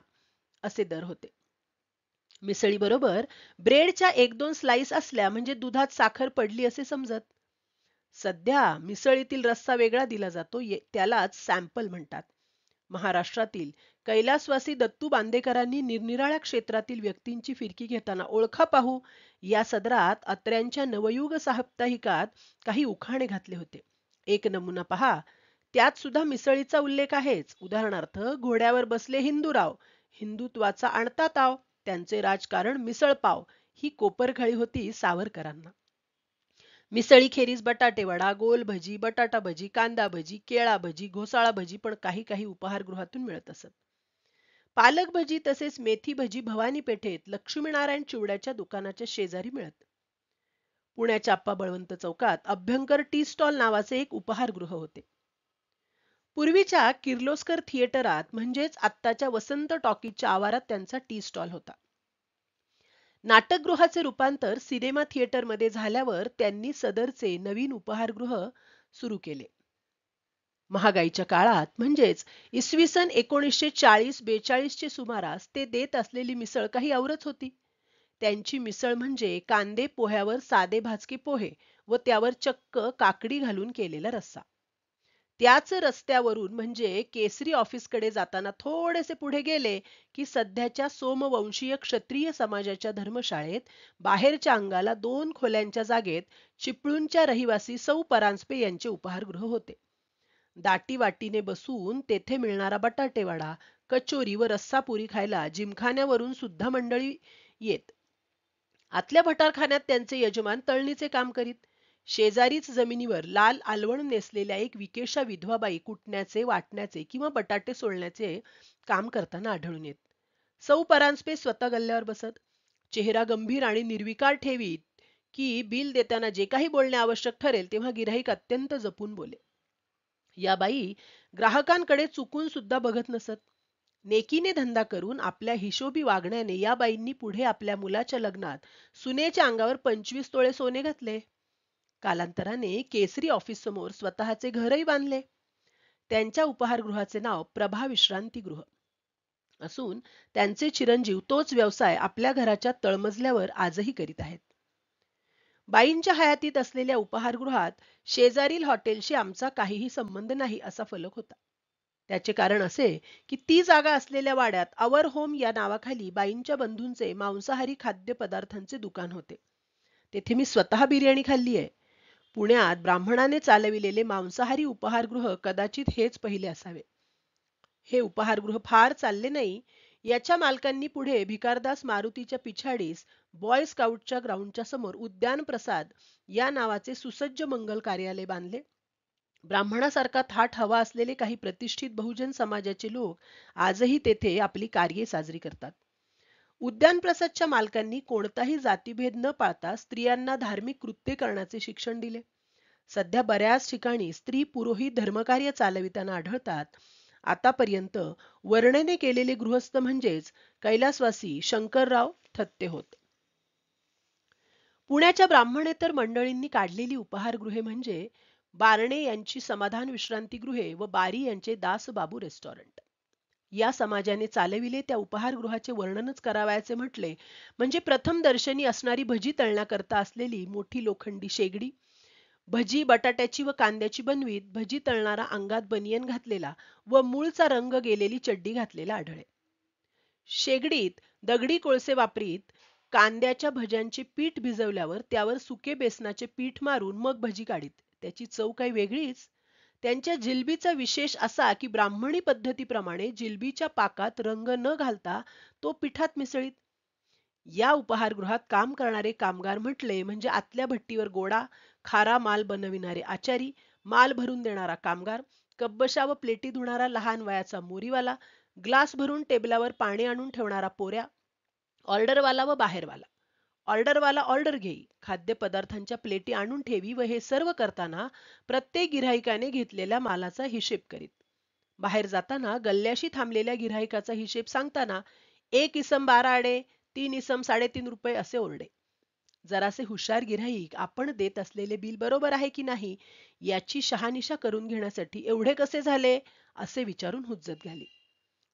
असे दर होते. मिसळी बरोबर ब्रेडच्या एक दोन स्लाइस असल्या म्हणजे दुधात साखर पडली असे समजत. सध्या मिसळीतील रस्सा वेगळा दिला जातो, त्यालाच सॅम्पल म्हणतात. महाराष्ट्रातील कैलासवासी दत्तू बांदेकरांनी निरनिराळ्या क्षेत्रातील व्यक्तींची फिरकी घेताना ओळखा पाहू या सदरात अत्र्यांच्या नवयुग साप्ताहिकात काही उखाणे घातले होते. एक नमुना पहा, त्यात सुद्धा मिसळीचा उल्लेख आहेच. उदाहरणार्थ, घोड्यावर बसले हिंदूराव, हिंदुत्वाचा आणता ताव, त्यांचे राजकारण मिसळपाव, ही कोपरखळी होती सावरकरांना. मिसळीखेरीज बटाटे वडा, गोल भजी, बटाटा भजी, कांदा भजी, केळा भजी, घोसाळा भजी पण काही काही उपहारगृहातून मिळत असत. पालक भजी तसेच मेथी भजी भवानी पेठेत लक्ष्मीनारायण चिवड्याच्या दुकानाच्या शेजारी मिळत. पुण्याच्या आप्पा बळवंत चौकात अभ्यंकर टी स्टॉल नावाचे एक उपहारगृह होते. पूर्वीच्या किर्लोस्कर थिएटरात म्हणजेच आत्ताच्या वसंत टॉकीजच्या आवारात त्यांचा टी स्टॉल होता. नाटकगृहाचे रूपांतर सिनेमा थिएटरमध्ये झाल्यावर त्यांनी सदरचे नवीन उपहारगृह सुरू केले. महागाईच्या काळात म्हणजेच इसवी सन 1940-42 चे सुमारास ते देत असलेली मिसळ काही औरच होती. त्यांची मिसळ म्हणजे कांदे पोह्यावर साधे भाजके पोहे व त्यावर चक्क काकडी घालून केलेला रस्सा. त्याच रस्त्यावरून म्हणजे केसरी ऑफिसकडे जाताना थोडेसे पुढे गेले की सध्याच्या सोमवंशीय क्षत्रिय समाजाच्या धर्मशाळेत बाहेरच्या अंगाला 2 खोल्यांच्या जागेत चिपळूणच्या रहिवासी सौ परांजपे यांचे उपहारगृह होते. दाटी वाटीने बसून तेथे मिळणारा बटाटेवडा, कचोरी व रस्सापुरी खायला जिमखान्यावरून सुद्धा मंडळी येत. आतल्या भटारखान्यात त्यांचे यजमान तळणीचे काम करीत. शेजारीच जमिनीवर लाल आलवण नेसलेल्या एक विकेशा विधवाबाई कुटण्याचे, वाटण्याचे किंवा बटाटे सोलण्याचे काम करताना आढळून येत. सौ परांजपे स्वतः गल्ल्यावर बसत. चेहरा गंभीर आणि निर्विकार ठेवीत की बिल देताना जे काही बोलणे आवश्यक ठरेल तेव्हा गिऱ्हाईक अत्यंत जपून बोले. या बाई ग्राहकांकडे चुकून सुद्धा बघत नसत. नेकीने धंदा करून आपल्या हिशोबी वागण्याने या बाईंनी पुढे आपल्या मुलाच्या लग्नात सुनेच्या अंगावर 25 तोळे सोने घातले. कालांतराने केसरी ऑफिस समोर स्वतःचे घरही बांधले. त्यांच्या उपहारगृहाचे नाव प्रभा विश्रांतीगृह असून त्यांचे चिरंजीव तोच व्यवसाय आपल्या घराच्या तळमजल्यावर आजही करीत आहेत. बाईंच्या हयातीत असलेल्या उपहारगृहात शेजारील हॉटेलशी आमचा काहीही संबंध नाही असा फलक होता. त्याचे कारण असे की ती जागा असलेल्या वाड्यात अवर होम या नावाखाली बाईंच्या बंधूंचे मांसाहारी खाद्यपदार्थांचे दुकान होते. तेथे मी स्वतः बिर्याणी खाल्ली आहे. पुण्यात ब्राह्मणाने चालविलेले मांसाहारी उपहारगृह कदाचित हेच पहिले असावे. हे उपहारगृह फार चालले नाही. याच्या मालकांनी पुढे भिकारदास मारुतीच्या पिछाडीस बॉय स्काउटच्या ग्राउंडच्या समोर उद्यान प्रसाद या नावाचे सुसज्ज मंगल कार्यालय बांधले. ब्राह्मणासारखा थाट हवा असलेले काही प्रतिष्ठित बहुजन समाजाचे लोक आजही तेथे आपली कार्ये साजरी करतात. उद्यान प्रसादच्या मालकांनी कोणताही जातीभेद न पाळता स्त्रियांना धार्मिक कृत्ये करण्याचे शिक्षण दिले. सध्या बऱ्याच ठिकाणी स्त्री पुरोहित धर्मकार्य चालविताना आढळतात. आतापर्यंत वर्णने केलेले गृहस्थ म्हणजेच कैलासवासी शंकरराव थत्ते होत. पुण्याच्या ब्राह्मणेतर मंडळींनी काढलेली उपहारगृहे म्हणजे बारणे यांची समाधान विश्रांतीगृहे व बारी यांचे दासबाबू रेस्टॉरंट. या समाजाने चालविले त्या उपहारगृहाचे वर्णनच करावयाचे म्हटले म्हणजे प्रथम दर्शनी असणारी भजी तळण्याकरता असलेली मोठी लोखंडी शेगडी, भजी बटाट्याची व कांद्याची बनवीत भजी तळणारा अंगात बनियन घातलेला व मूळचा रंग गेलेली चड्डी घातलेला आढळे. शेगडीत दगडी कोळसे वापरीत कांद्याच्या भज्यांचे पीठ भिजवल्यावर त्यावर सुके बेसनाचे पीठ मारून मग भजी काढीत. त्याची चव काही वेगळीच. त्यांच्या जिलबीचा विशेष असा की ब्राह्मणी पद्धतीप्रमाणे जिलबीच्या पाकात रंग न घालता तो पिठात मिसळीत. या उपहारगृहात काम करणारे कामगार म्हटले म्हणजे आतल्या भट्टीवर गोडा खारा माल बनविणारे आचारी, माल भरून देणारा कामगार, कब्बशा व प्लेटी धुणारा लहान वयाचा मोरीवाला, ग्लास भरून टेबलावर पाणी आणून ठेवणारा पोऱ्या, ऑर्डरवाला व बाहेरवाला. ऑर्डरवाला ऑर्डर घेई, खाद्यपदार्थांच्या प्लेटी आणून ठेवी व हे सर्व करताना प्रत्येक गिऱ्हाईकाने घेतलेल्या मालाचा हिशेब करीत. बाहेर जाताना गल्ल्याशी थांबलेल्या गिऱ्हाईकाचा हिशेब सांगताना 1 इसम 12 आणे, 3 इसम 3.5 रुपये असे ओरडे. जरासे हुशार गिऱ्हाईक आपण देत असलेले बिल बरोबर आहे की नाही याची शहानिशा करून घेण्यासाठी एवढे कसे झाले असे विचारून हुज्जत घाली.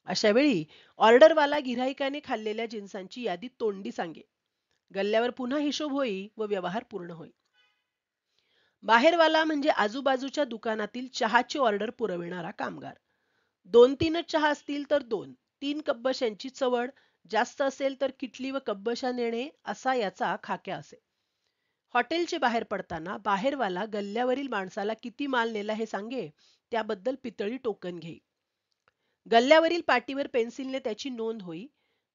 अशा वेळी ऑर्डरवाला गिऱ्हाईकाने खाल्लेल्या जिन्सांची यादी तोंडी सांगे. गल्ल्यावर पुन्हा हिशोब होई व व्यवहार पूर्ण होई. बाहेरवाला म्हणजे आजूबाजूच्या दुकानातील चहाची ऑर्डर पुरविणारा कामगार. 2-3च चहा असतील तर 2, 3 कब्बश्यांची चवड, जास्त असेल तर किटली व कब्बशा नेणे असा याचा खाक्या असे. हॉटेलचे बाहेर पडताना बाहेरवाला गल्ल्यावरील माणसाला किती माल नेला हे सांगे, त्याबद्दल पितळी टोकन घेई. गल्ल्यावरील पाटीवर पेन्सिलने त्याची नोंद होई.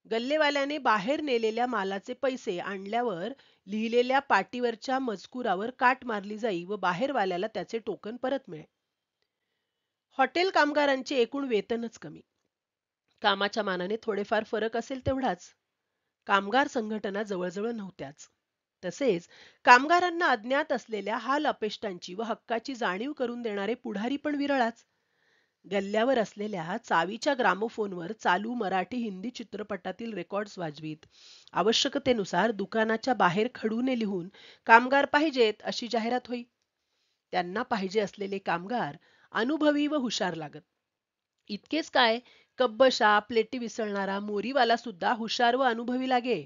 गल्लेवाल्याने बाहेर नेलेल्या मालाचे पैसे आणल्यावर लिहिलेल्या पाटीवरच्या मजकुरावर काट मारली जाई व बाहेरवाल्याला त्याचे टोकन परत मिळे. हॉटेल कामगारांचे एकूण वेतनच कमी. कामाच्या मानाने थोडेफार फरक असेल तेवढाच. कामगार संघटना जवळजवळ नव्हत्याच. तसेच कामगारांना अज्ञात असलेल्या हाल अपेष्टांची व हक्काची जाणीव करून देणारे पुढारी पण विरळाच. गल्ल्यावर असलेल्या चावीच्या ग्रामोफोनवर चालू मराठी हिंदी चित्रपटातील रेकॉर्ड्स वाजवीत आवश्यकतेनुसार दुकानाच्या बाहेर खडूने लिहून कामगार पाहिजेत अशी जाहिरात होई. त्यांना पाहिजे असलेले कामगार अनुभवी व हुशार लागत. इतकेच काय, कब्बशा प्लेटी विसळणारा मोरीवाला सुद्धा हुशार व अनुभवी लागे.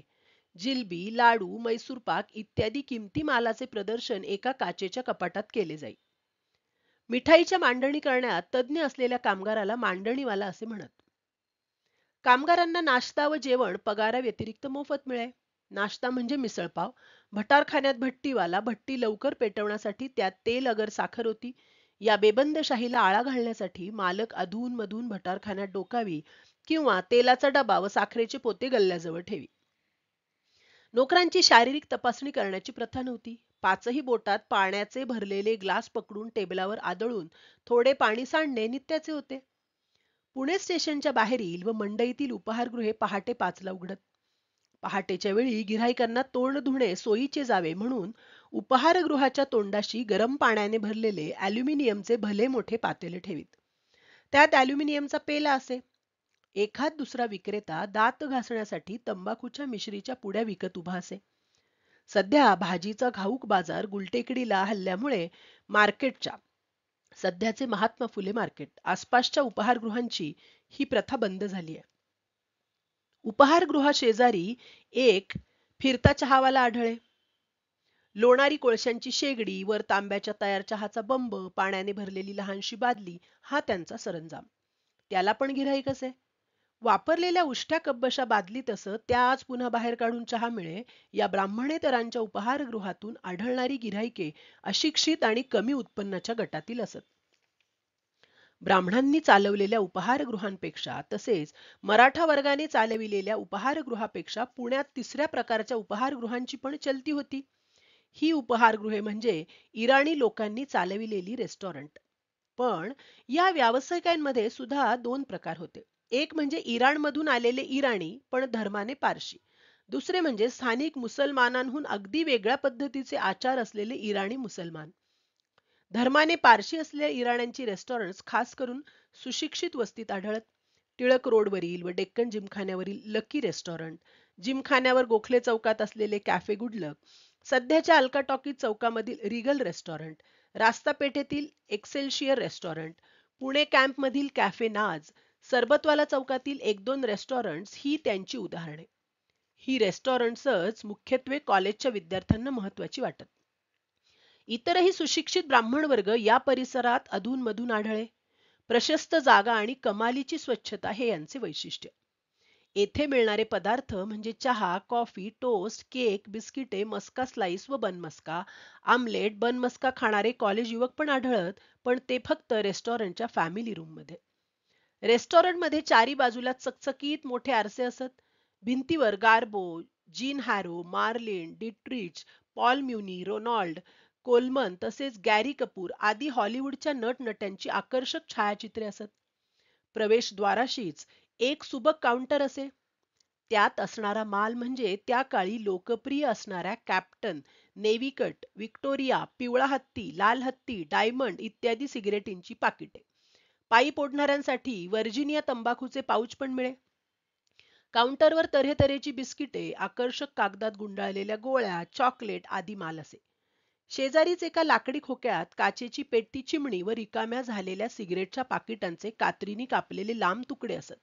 जिलबी, लाडू, मैसूर पाक इत्यादी किमती मालाचे प्रदर्शन एका काचेच्या कपाटात केले जाई. मिठाईच्या मांडणी करण्यात तज्ञ असलेल्या कामगाराला मांडणीवाला असे म्हणत. कामगारांना नाश्ता व जेवण पगाराव्यतिरिक्त मोफत मिळे. नाश्ता म्हणजे मिसळपाव. भटारखान्यात भट्टीवाला भट्टी लवकर पेटवण्यासाठी त्यात तेल अगर साखर होती. या बेबंदशाहीला आळा घालण्यासाठी मालक अधूनमधून भटारखान्यात डोकावी किंवा तेलाचा डबा व साखरेचे पोते गल्ल्याजवळ ठेवी. नोकरांची शारीरिक तपासणी करण्याची प्रथा नव्हती. 5ही बोटात पाण्याचे भरलेले ग्लास पकडून टेबलावर आदळून थोडे पाणी सांडणे नित्याचे होते. पुणे स्टेशनच्या बाहेरील व मंडईतील उपाहारगृहे पहाटे 5ला उघडत. पहाटेच्या वेळी गिऱ्हाईकांना तोंड धुणे सोयीचे जावे म्हणून उपाहारगृहाच्या तोंडाशी गरम पाण्याने भरलेले ॲल्युमिनियमचे भले मोठे पातेले ठेवीत. त्यात ॲल्युमिनियमचा पेला असे. एखाद दुसरा विक्रेता दात घासण्यासाठी तंबाखूच्या मिश्रीच्या पुड्या विकत उभा असे. सध्या भाजीचा घाऊक बाजार गुलटेकडीला हल्ल्यामुळे मार्केटच्या सध्याचे महात्मा फुले मार्केट आसपासच्या उपाहारगृहांची ही प्रथा बंद झाली आहे. उपाहारगृहाशेजारी एक फिरता चहावाला आढळे. लोणारी कोळशांची शेगडी, वर तांब्याच्या तयार चहाचा बंब, पाण्याने भरलेली लहानशी बादली हा त्यांचा सरंजाम. त्याला पण गिऱ्हाईक असे. वापरलेल्या उष्ट्या कब्बशा बादलीत असं त्याच पुन्हा बाहेर काढून चहा मिळे. या ब्राह्मणेतरांच्या उपाहारगृहातून आढळणारी गिऱ्हाईके अशिक्षित आणि कमी उत्पन्नाच्या गटातील असत. ब्राह्मणांनी चालवलेल्या उपाहारगृहांपेक्षा तसेच मराठा वर्गाने चालविलेल्या उपाहारगृहापेक्षा पुण्यात 3ऱ्या प्रकारच्या उपाहारगृहांची पण चलती होती. ही उपाहारगृहे म्हणजे इराणी लोकांनी चालविलेली रेस्टॉरंट. पण या व्यावसायिकांमध्ये सुद्धा 2 प्रकार होते. एक म्हणजे इराणमधून आलेले इराणी पण धर्माने पारशी. दुसरे म्हणजे स्थानिक मुसलमानांहून अगदी वेगळ्या पद्धतीचे आचार असलेले इराणी मुसलमान. धर्माने पारशी असलेल्या इराण्यांची रेस्टॉरंट्स खास करून सुशिक्षित वस्तीत आढळत. टिळक रोडवरील व डेक्कन जिमखान्यावरील लकी रेस्टॉरंट, जिमखान्यावर गोखले चौकात असलेले कॅफे गुडलक, सध्याच्या अल्का टॉकीज चौकामधील रिगल रेस्टॉरंट, रास्ता पेठेतील एक्सेलशियर रेस्टॉरंट, पुणे कॅम्पमधील कॅफे नाज, सरबतवाला चौकातील 1-2 रेस्टॉरंट्स ही त्यांची उदाहरणे. ही रेस्टॉरंट्सच मुख्यत्वे कॉलेजच्या विद्यार्थ्यांना महत्वाची वाटत. इतरही सुशिक्षित ब्राह्मण वर्ग या परिसरात अधूनमधून आढळे. प्रशस्त जागा आणि कमालीची स्वच्छता हे यांचे वैशिष्ट्य. येथे मिळणारे पदार्थ म्हणजे चहा, कॉफी, टोस्ट, केक, बिस्किटे, मस्का स्लाइस व बनमस्का, आमलेट, बनमस्का खाणारे कॉलेज युवक पण आढळत, पण ते फक्त रेस्टॉरंटच्या फॅमिली रूममध्ये. रेस्टॉरंटमध्ये चारी बाजूला चकचकीत मोठे आरसे असत. भिंतीवर Garbo, Jean Harlow, Marlene, Dietrich, Paul Muni, Ronald Colman तसेच गॅरी कपूर आदी हॉलिवूडच्या नटनट्यांची आकर्षक छायाचित्रे असत. प्रवेशद्वाराशीच एक सुबक काउंटर असे. त्यात असणारा माल म्हणजे त्या काळी लोकप्रिय असणाऱ्या कॅप्टन, नेव्ही कट, व्हिक्टोरिया, पिवळा हत्ती, लाल हत्ती, डायमंड इत्यादी सिगरेटींची पाकिटे. पाईप ओढणाऱ्यांसाठी व्हर्जिनिया तंबाखूचे पाऊच पण मिळे. काउंटरवर तऱ्हेतऱ्हेची बिस्किटे, आकर्षक कागदात गुंडाळलेल्या गोळ्या, चॉकलेट आदी माल असे. शेजारीच एका लाकडी खोक्यात काचेची पेटती चिमणी व रिकाम्या झालेल्या सिगरेटच्या पाकिटांचे कात्रीने कापलेले लांब तुकडे असत.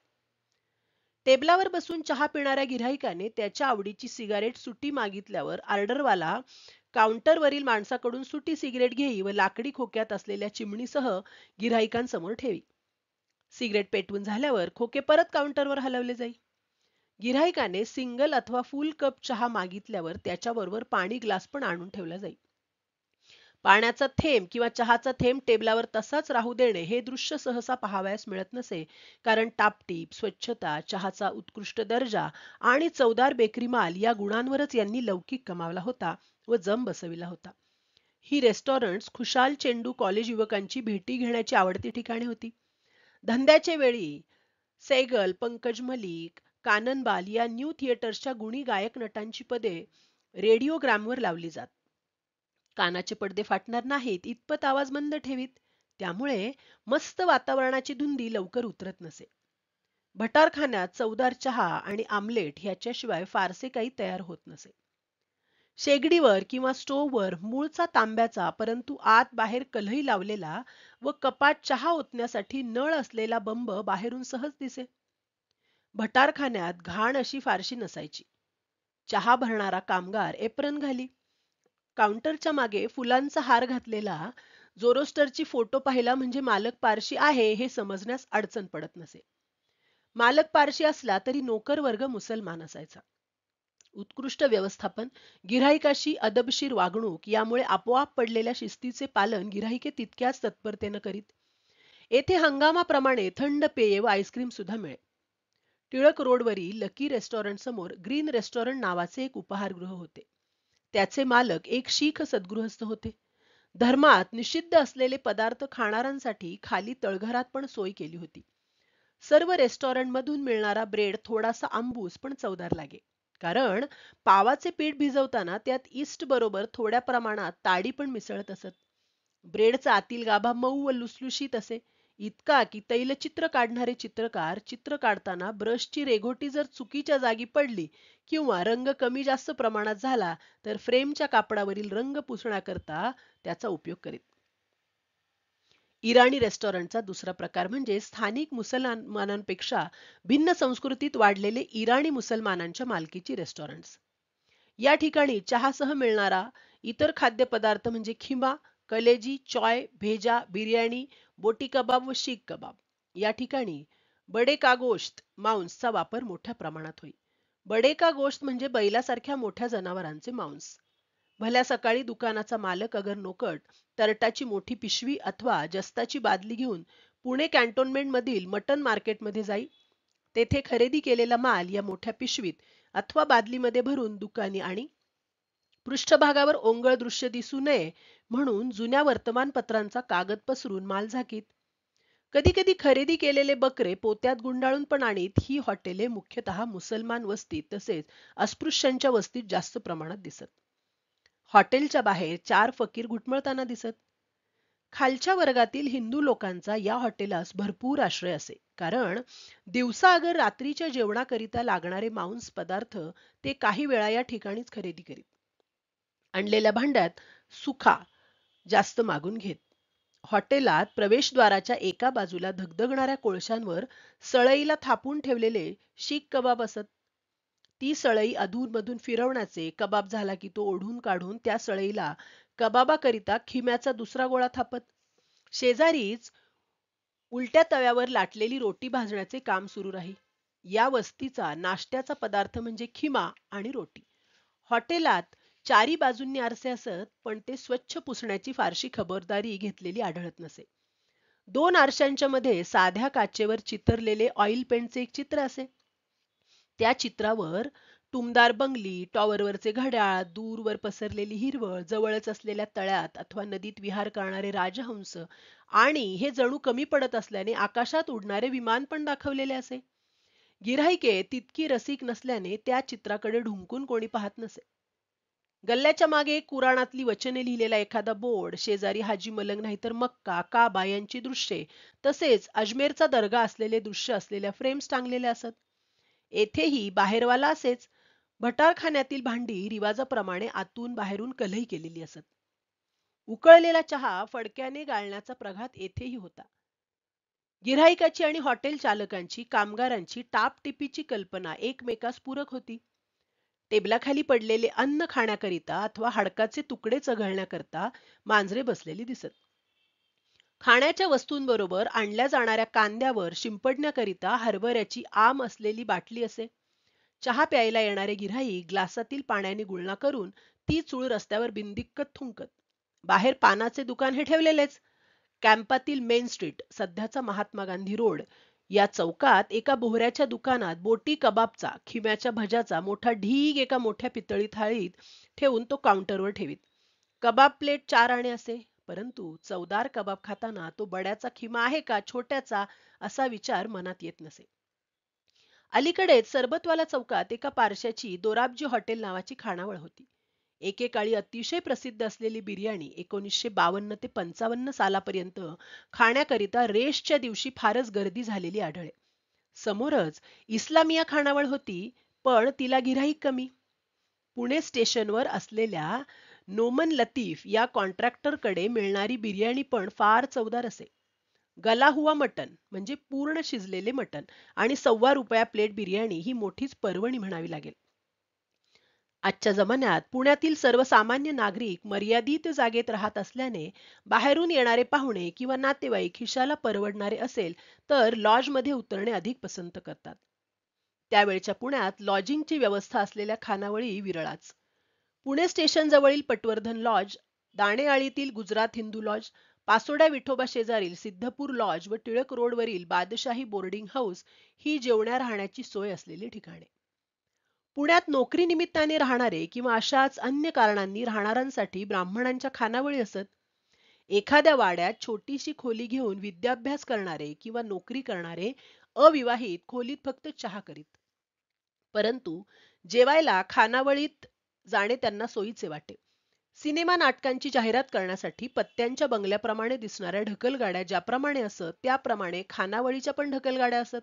टेबलावर बसून चहा पिणाऱ्या गिऱ्हाईकाने त्याच्या आवडीची सिगारेट सुटी मागितल्यावर ऑर्डरवाला काउंटरवरील माणसाकडून सुटी सिगरेट घेई व लाकडी खोक्यात असलेल्या चिमणीसह गिऱ्हाईकांसमोर ठेवी. सिगरेट पेटवून झाल्यावर खोके परत काउंटरवर हलवले जाई. गिऱ्हाईकाने सिंगल अथवा फुल कप चहा मागितल्यावर त्याच्याबरोबर पाणी ग्लास पण आणून ठेवला जाई. पाण्याचा थेंब किंवा चहाचा थेंब टेबलावर तसाच राहू देणे हे दृश्य सहसा पाहावयास मिळत नसे, कारण टापटीप, स्वच्छता, चहाचा उत्कृष्ट दर्जा आणि चवदार बेकरी माल या गुणांवरच यांनी लौकिक कमावला होता व जम बसविला होता. ही रेस्टॉरंट्स खुशाल चेंडू कॉलेज युवकांची भेटी घेण्याची आवडती ठिकाणे होती. धंद्याचे वेळी सैगल, पंकज मलिक, काननबाल या न्यू थिएटर्सच्या गुणी गायक नटांची पदे रेडिओग्रामवर लावली जात. कानाचे पडदे फाटणार नाहीत इतपत आवाज मंद ठेवीत. त्यामुळे मस्त वातावरणाची धुंदी लवकर उतरत नसे. भटारखान्यात चवदार चहा आणि आमलेट ह्याच्याशिवाय फारसे काही तयार होत नसे. शेगडीवर किंवा स्टोव्हवर मूळचा तांब्याचा परंतु आत बाहेर कलही लावलेला व कपात चहा ओतण्यासाठी नळ असलेला बंब बाहेरून सहज दिसे. भटारखान्यात घाण अशी फारशी नसायची. चहा भरणारा कामगार एप्रन घाली. काउंटरच्या मागे फुलांचा हार घातलेला जोरोस्टरची फोटो पाहिला म्हणजे मालक पारशी आहे हे समजण्यास अडचण पडत नसे. मालक पारशी असला तरी नोकर वर्ग मुसलमान असायचा. उत्कृष्ट व्यवस्थापन, गिऱ्हाईकाशी अदबशीर वागणूक यामुळे आपोआप पडलेल्या शिस्तीचे पालन गिऱ्हाईके तितक्याच तत्परतेने करीत. येथे हंगामाप्रमाणे थंड पेये व आईस्क्रीम सुद्धा मिळे. टिळक रोडवरील लकी रेस्टॉरंट समोर ग्रीन रेस्टॉरंट नावाचे एक उपाहारगृह होते. त्याचे मालक एक शीख सद्गृहस्थ होते. धर्मात निषिद्ध असलेले पदार्थ खाणाऱ्यांसाठी खाली तळघरात पण सोय केली होती. सर्व रेस्टॉरंट मधून मिळणारा ब्रेड थोडासा आंबूस पण चवदार लागे, कारण पावाचे पीठ भिजवताना त्यात ईस्ट बरोबर थोड्या प्रमाणात ताडी पण मिसळत असत. ब्रेडचा आतील गाभा मऊ व लुसलुशीत असे, इतका की तैलचित्र काढणारे चित्रकार चित्र काढताना ब्रशची रेघोटी जर चुकीच्या जागी पडली किंवा रंग कमी जास्त प्रमाणात झाला तर फ्रेमच्या कापडावरील रंग पुसण्याकरता त्याचा उपयोग करीत. इराणी रेस्टॉरंटचा दुसरा प्रकार म्हणजे स्थानिक मुसलमानांपेक्षा भिन्न संस्कृतीत वाढलेले इराणी मुसलमानांच्या मालकीची रेस्टॉरंट्स. या ठिकाणी चहासह मिळणारा इतर खाद्यपदार्थ म्हणजे खिमा, कलेजी, चॉय, भेजा, बिर्याणी, बोटी कबाब व शीख कबाब. या ठिकाणी बडे का गोश्त मांसचा वापर मोठ्या प्रमाणात होई. बडे का गोश्त म्हणजे बैलासारख्या मोठ्या जनावरांचे मांस. भल्या सकाळी दुकानाचा मालक अगर नोकट तरटाची मोठी पिशवी अथवा जस्ताची बादली घेऊन पुणे कॅन्टोन्मेंट मधील मटन मार्केटमध्ये जाई. तेथे खरेदी केलेला माल या मोठ्या पिशवीत अथवा बादलीमध्ये भरून दुकानी आणि पृष्ठभागावर ओंगळ दृश्य दिसू नये म्हणून जुन्या वर्तमानपत्रांचा कागद पसरून माल झाकीत. कधी कधी खरेदी केलेले बकरे पोत्यात गुंडाळून पण आणीत. ही हॉटेले मुख्यतः मुसलमान वस्तीत तसेच अस्पृश्यांच्या वस्तीत जास्त प्रमाणात दिसत. हॉटेलच्या बाहेर 4 फकीर घुटमळताना दिसत. खालच्या वर्गातील हिंदू लोकांचा या हॉटेलास भरपूर आश्रय असे, कारण दिवसा अगर रात्रीच्या जेवणाकरिता लागणारे मांस पदार्थ ते काही वेळा या ठिकाणीच खरेदी करीत. आणलेल्या भांड्यात सुखा जास्त मागून घेत. हॉटेलात प्रवेशद्वाराच्या एका बाजूला धगधगणाऱ्या कोळशांवर सळईला थापून ठेवलेले शीख कबाब असत. ती सळई अधूनमधून फिरवण्याचे, कबाब झाला की तो ओढून काढून त्या सळईला कबाबाकरिता खिम्याचा दुसरा गोळा थापत. शेजारीच उलट्या तव्यावर लाटलेली रोटी भाजण्याचे काम सुरू राही. या वस्तीचा नाश्त्याचा पदार्थ म्हणजे खिमा आणि रोटी. हॉटेलात चारी बाजूंनी आरसे असत, पण ते स्वच्छ पुसण्याची फारशी खबरदारी घेतलेली आढळत नसे. 2 आरशांच्या मध्ये साध्या काचेवर चितरलेले ऑइल पेंटचे एक चित्र असे. त्या चित्रावर टुमदार बंगली, टॉवरवरचे घड्याळ, दूरवर पसरलेली हिरवळ, जवळच असलेल्या तळ्यात अथवा नदीत विहार करणारे राजहंस आणि हे जणू कमी पडत असल्याने आकाशात उडणारे विमान पण दाखवलेले असे. गिऱ्हाईके तितकी रसिक नसल्याने त्या चित्राकडे ढुंकून कोणी पाहत नसे. गल्ल्याच्या मागे कुराणातली वचने लिहिलेला एखादा बोर्ड, शेजारी हाजी मलंग नाहीतर मक्का, काबा यांची दृश्ये, तसेच अजमेरचा दर्गा असलेले दृश्य असलेल्या फ्रेम्स टांगलेल्या असत. येथेही बाहेरवाला असेच. भटारखान्यातील भांडी रिवाजाप्रमाणे आतून बाहेरून कलही केलेली असत. उकळलेला चहा फडक्याने गाळण्याचा प्रघात येथेही होता. गिऱ्हाईकाची आणि हॉटेल चालकांची कामगारांची टापटिपीची कल्पना एकमेकास पूरक होती. टेबलाखाली पडलेले अन्न खाण्याकरिता अथवा हाडकाचे तुकडे चघळण्याकरता मांजरे बसलेली दिसत. खाण्याच्या वस्तूंबरोबर आणल्या जाणाऱ्या कांद्यावर शिंपडण्याकरिता हरभऱ्याची आम असलेली बाटली असे. चहा प्यायला येणारे गिऱ्हाईक ग्लासातील पाण्याने गुळणा करून ती चूळ रस्त्यावर बिनदिक्कत थुंकत. बाहेर पानाचे दुकान हे ठेवलेलेच. कॅम्पातील मेन स्ट्रीट, सध्याचा महात्मा गांधी रोड, या चौकात एका बोहऱ्याच्या दुकानात बोटी कबाबचा, खिम्याच्या भज्याचा मोठा ढीग एका मोठ्या पितळी थाळीत ठेवून तो काउंटरवर ठेवीत. कबाब प्लेट 4 आणे असे, परंतु चवदार कबाब खाताना तो बड्याचा खिमा आहे का छोट्याचा, असा विचार मनात येत नसे. अलीकडेच सरबतवाला चौकात एका पारशाची दोराबजी हॉटेल नावाची खानावळ होती. एकेकाळी अतिशय प्रसिद्ध असलेली बिर्याणी 1952 ते 55 सालापर्यंत खाण्याकरिता रेशच्या दिवशी फारच गर्दी झालेली आढळे. समोरच इस्लामिया खानावळ होती, पण तिला गिऱ्हाईक कमी. पुणे स्टेशनवर असलेल्या नोमन लतीफ या कॉन्ट्रॅक्टरकडे मिळणारी बिर्याणी पण फार चवदार असे. गला हुआ मटन म्हणजे पूर्ण शिजलेले मटन आणि ₹1.25 प्लेट बिर्याणी ही मोठीच पर्वणी म्हणावी लागेल. आजच्या जमान्यात पुण्यातील सर्वसामान्य नागरिक मर्यादित जागेत राहत असल्याने बाहेरून येणारे पाहुणे किंवा नातेवाईक खिशाला परवडणारे असेल तर लॉजमध्ये उतरणे अधिक पसंत करतात. त्यावेळच्या पुण्यात लॉजिंगची व्यवस्था असलेल्या खानावळी विरळाच. पुणे स्टेशन जवळील पटवर्धन लॉज, दाणेआळीतील गुजरात हिंदू लॉज, पासोड्या विठोबा शेजारील सिद्धपूर लॉज व टिळक रोडवरील बादशाही बोर्डिंग हाऊस ही जेवण्या राहण्याची सोय असलेली ठिकाणे. पुण्यात नोकरी निमित्ताने राहणारे किंवा अशाच अन्य कारणांनी राहणाऱ्यांसाठी ब्राह्मणांच्या खानावळी असत. एखाद्या वाड्यात छोटीशी खोली घेऊन विद्याभ्यास करणारे किंवा नोकरी करणारे अविवाहित खोलीत फक्त चहा करीत. परंतु जेवायला खानावळीत जाणे त्यांना सोयीचे वाटे. सिनेमा नाटकांची जाहिरात करण्यासाठी पत्त्यांच्या बंगल्याप्रमाणे दिसणाऱ्या ढकलगाड्या ज्याप्रमाणे असत त्याप्रमाणे खानावळीच्या पण ढकलगाड्या असत.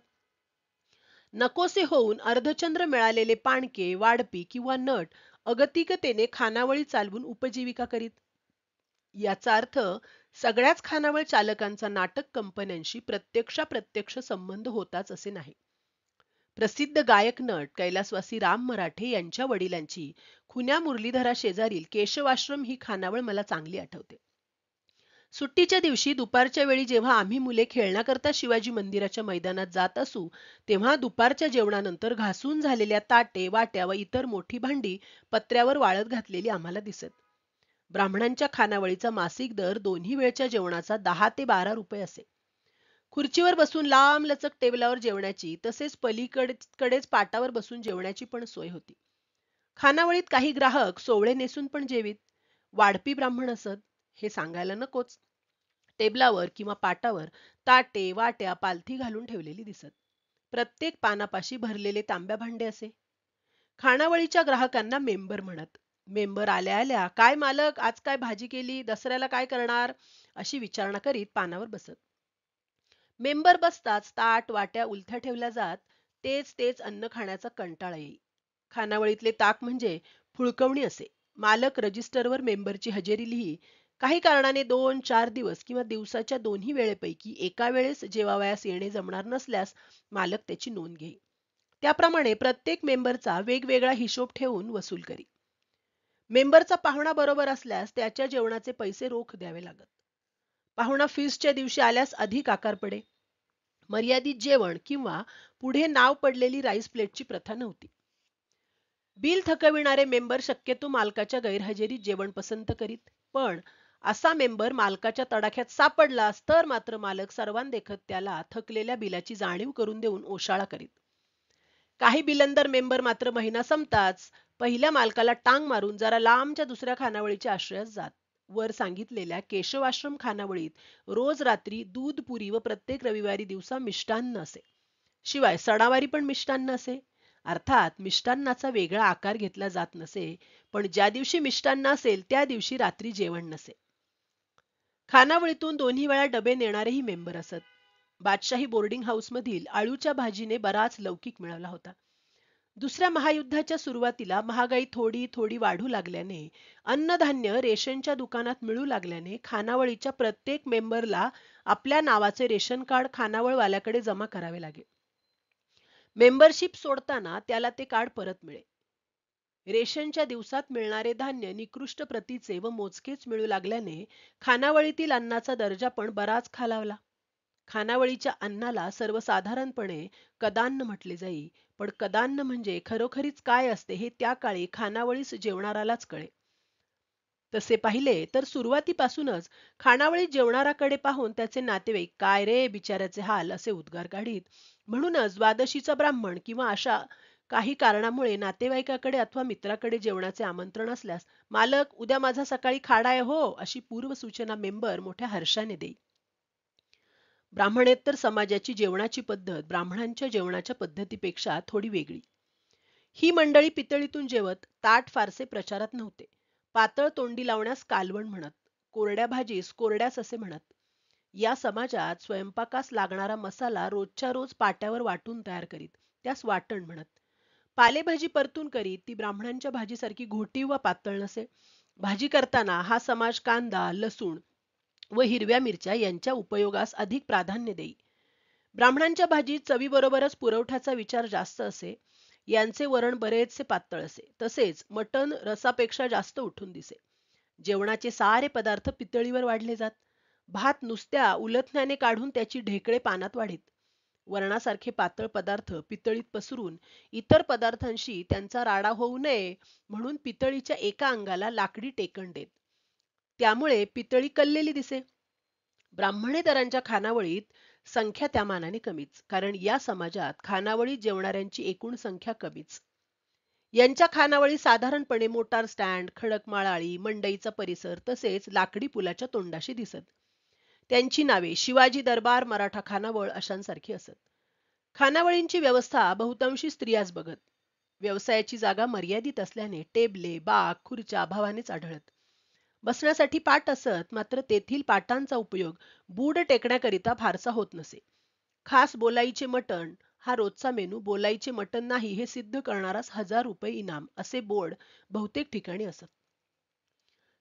नकोसे होऊन अर्धचंद्र मिळालेले पाणके, वाढपी किंवा नट अगतिकतेने खानावळी चालवून उपजीविका करीत. याचा अर्थ सगळ्याच खानावळ चालकांचा नाटक कंपन्यांशी प्रत्यक्ष संबंध होताच असे नाही. प्रसिद्ध गायक नट कैलासवासी राम मराठे यांच्या वडिलांची खुन्या मुरलीधरा शेजारील केशवाश्रम ही खानावळ मला चांगली आठवते. सुट्टीच्या दिवशी दुपारच्या वेळी जेव्हा आम्ही मुले खेळण्याकरता शिवाजी मंदिराच्या मैदानात जात असू, तेव्हा दुपारच्या जेवणानंतर घासून झालेल्या ताटे, वाट्या व इतर मोठी भांडी पत्र्यावर वाळत घातलेली आम्हाला दिसत. ब्राह्मणांच्या खानावळीचा मासिक दर दोन्ही वेळच्या जेवणाचा 10 ते 12 रुपये असे. खुर्चीवर बसून लांबलचक टेबलावर जेवण्याची तसेच पलीकडेच पाटावर बसून जेवण्याची पण सोय होती. खानावळीत काही ग्राहक सोवळे नेसून पण जेवीत. वाढपी ब्राह्मण असत हे सांगायला नकोच. टेबलावर किंवा पाटावर ताटे, वाट्या पालथी घालून ठेवलेली दिसत. प्रत्येक पानापाशी भरलेले तांब्या भांडे असे. खानावळीच्या ग्राहकांना मेंबर म्हणत. मेंबर आल्या आल्या काय मालक आज काय भाजी केली, दसऱ्याला काय करणार, अशी विचारणा करीत पानावर बसत. मेंबर बसताच ताट वाट्या उलथ्या ठेवल्या जात. तेच तेच अन्न खाण्याचा कंटाळा येई. खानावळीतले ताक म्हणजे फुळकवणी असे. मालक रजिस्टरवर मेंबरची हजेरी लिही. काही कारणाने 2-4 दिवस किंवा दिवसाच्या दोन्ही वेळेपैकी एका वेळेस जेवावयास येणे जमणार नसल्यास मालक त्याची नोंद घेई. त्याप्रमाणे प्रत्येक मेंबरचा वेगवेगळा हिशोब ठेवून वसूल करी. मेंबरचा पाहुणा बरोबर असल्यास त्याच्या जेवणाचे पैसे रोख द्यावे लागत. पाहुणा फीसच्या दिवशी आल्यास अधिक आकार पडे. मर्यादित जेवण किंवा पुढे नाव पडलेली राईस प्लेटची प्रथा नव्हती. बिल थकविणारे मेंबर शक्यतो मालकाच्या गैरहजेरीत जेवण पसंत करीत. पण असा मेंबर मालकाच्या तडाख्यात सापडलास तर मात्र मालक सर्वांदेखत त्याला थकलेल्या बिलाची जाणीव करून देऊन ओशाळा करीत. काही बिलंदर मेंबर मात्र महिना संपताच पहिल्या मालकाला टांग मारून जरा लांबच्या दुसऱ्या खानावळीच्या आश्रयास जात. वर सांगितलेल्या केशवाश्रम खानावळीत रोज रात्री दूध पुरी व प्रत्येक रविवारी दिवसा मिष्टान्न असे. शिवाय सणावारी पण मिष्टान्न असे. अर्थात मिष्टान्नाचा वेगळा आकार घेतला जात नसे, पण ज्या दिवशी मिष्टान्न असेल त्या दिवशी रात्री जेवण नसे. खानावळीतून दोन्ही वेळा डबे नेणारेही मेंबर असत. बादशाही बोर्डिंग हाऊस मधील आळूच्या भाजीने बराच लौकिक मिळाला होता. दुसऱ्या महायुद्धाच्या सुरुवातीला महागाई थोडी थोडी वाढू लागल्याने, अन्नधान्य रेशनच्या दुकानात मिळू लागल्याने खानावळीच्या प्रत्येक मेंबरला आपल्या नावाचे रेशन कार्ड खानावळवाल्याकडे जमा करावे लागे. मेंबरशिप सोडताना त्याला ते कार्ड परत मिळे. रेशनच्या दिवसात मिळणारे धान्य निकृष्ट प्रतीचे व मोजकेच मिळू लागल्याने खानावळीतील अन्नाचा दर्जा पण बराच खालावला. खानावळीच्या अन्नाला सर्वसाधारणपणे कदान्न म्हटले जाई, पण कदान्न म्हणजे खरोखरीच काय असते हे त्या काळी खानावळीस जेवणारालाच कळे. तसे पाहिले तर सुरुवातीपासूनच खानावळीत जेवणाराकडे पाहून त्याचे नातेवाईक काय रे बिचाऱ्याचे हाल असे उद्गार काढीत. म्हणूनच द्वादशीचा ब्राह्मण किंवा अशा काही कारणामुळे नातेवाईकाकडे अथवा मित्राकडे जेवणाचे आमंत्रण असल्यास मालक उद्या माझा सकाळी खाडा आहे हो अशी पूर्वसूचना मेंबर मोठ्या हर्षाने देई. ब्राह्मणेतर समाजाची जेवणाची पद्धत ब्राह्मणांच्या जेवणाच्या पद्धतीपेक्षा थोडी वेगळी. ही मंडळी पितळीतून जेवत, ताट फारसे प्रचारात नव्हते. पातळ तोंडी लावण्यास कालवण म्हणत, कोरड्या भाजीस कोरड्यास असे म्हणत. या समाजात स्वयंपाकास लागणारा मसाला रोजच्या रोज पाट्यावर वाटून तयार करीत, त्यास वाटण म्हणत. पालेभाजी परतून करीत, ती ब्राह्मणांच्या भाजीसारखी घोटीव वा पातळ नसे. भाजी करताना हा समाज कांदा, लसूण व हिरव्या मिरच्या यांच्या उपयोगास अधिक प्राधान्य देई. ब्राह्मणांच्या भाजीत चवीबरोबरच पुरवठ्याचा विचार जास्त असे. यांचे वरण बरेचसे पातळ असे. तसेच मटण रसापेक्षा जास्त उठून दिसे. जेवणाचे सारे पदार्थ पितळीवर वाढले जात. भात नुसत्या उलथण्याने काढून त्याची ढेकळे पानात वाढीत. वरणासारखे पातळ पदार्थ पितळीत पसरून इतर पदार्थांशी त्यांचा राडा होऊ नये म्हणून पितळीच्या एका अंगाला लाकडी टेकण देत. त्यामुळे पितळी कललेली दिसे. ब्राह्मणेतरांच्या खानावळीत संख्या त्या मानाने कमीच, कारण या समाजात खानावळीत जेवणाऱ्यांची एकूण संख्या कमीच. यांच्या खानावळी साधारणपणे मोटार स्टँड, खडकमाळाळी, मंडईचा परिसर तसेच लाकडी पुलाच्या तोंडाशी दिसत. त्यांची नावे शिवाजी दरबार, मराठा खानावळ अशांसारखी असत. खानावळींची व्यवस्था बहुतांशी स्त्रियाच बघत. व्यवसायाची जागा मर्यादित असल्याने टेबले, बाक, खुर्च्या अभावानेच आढळत. बसण्यासाठी पाट असत, मात्र तेथील पाटांचा उपयोग बूड टेकण्याकरिता फारसा होत नसे. खास बोलाईचे मटण हा रोजचा मेनू, बोलाईचे मटण नाही हे सिद्ध करणारास 1000 रुपये इनाम असे बोर्ड बहुतेक ठिकाणी असत.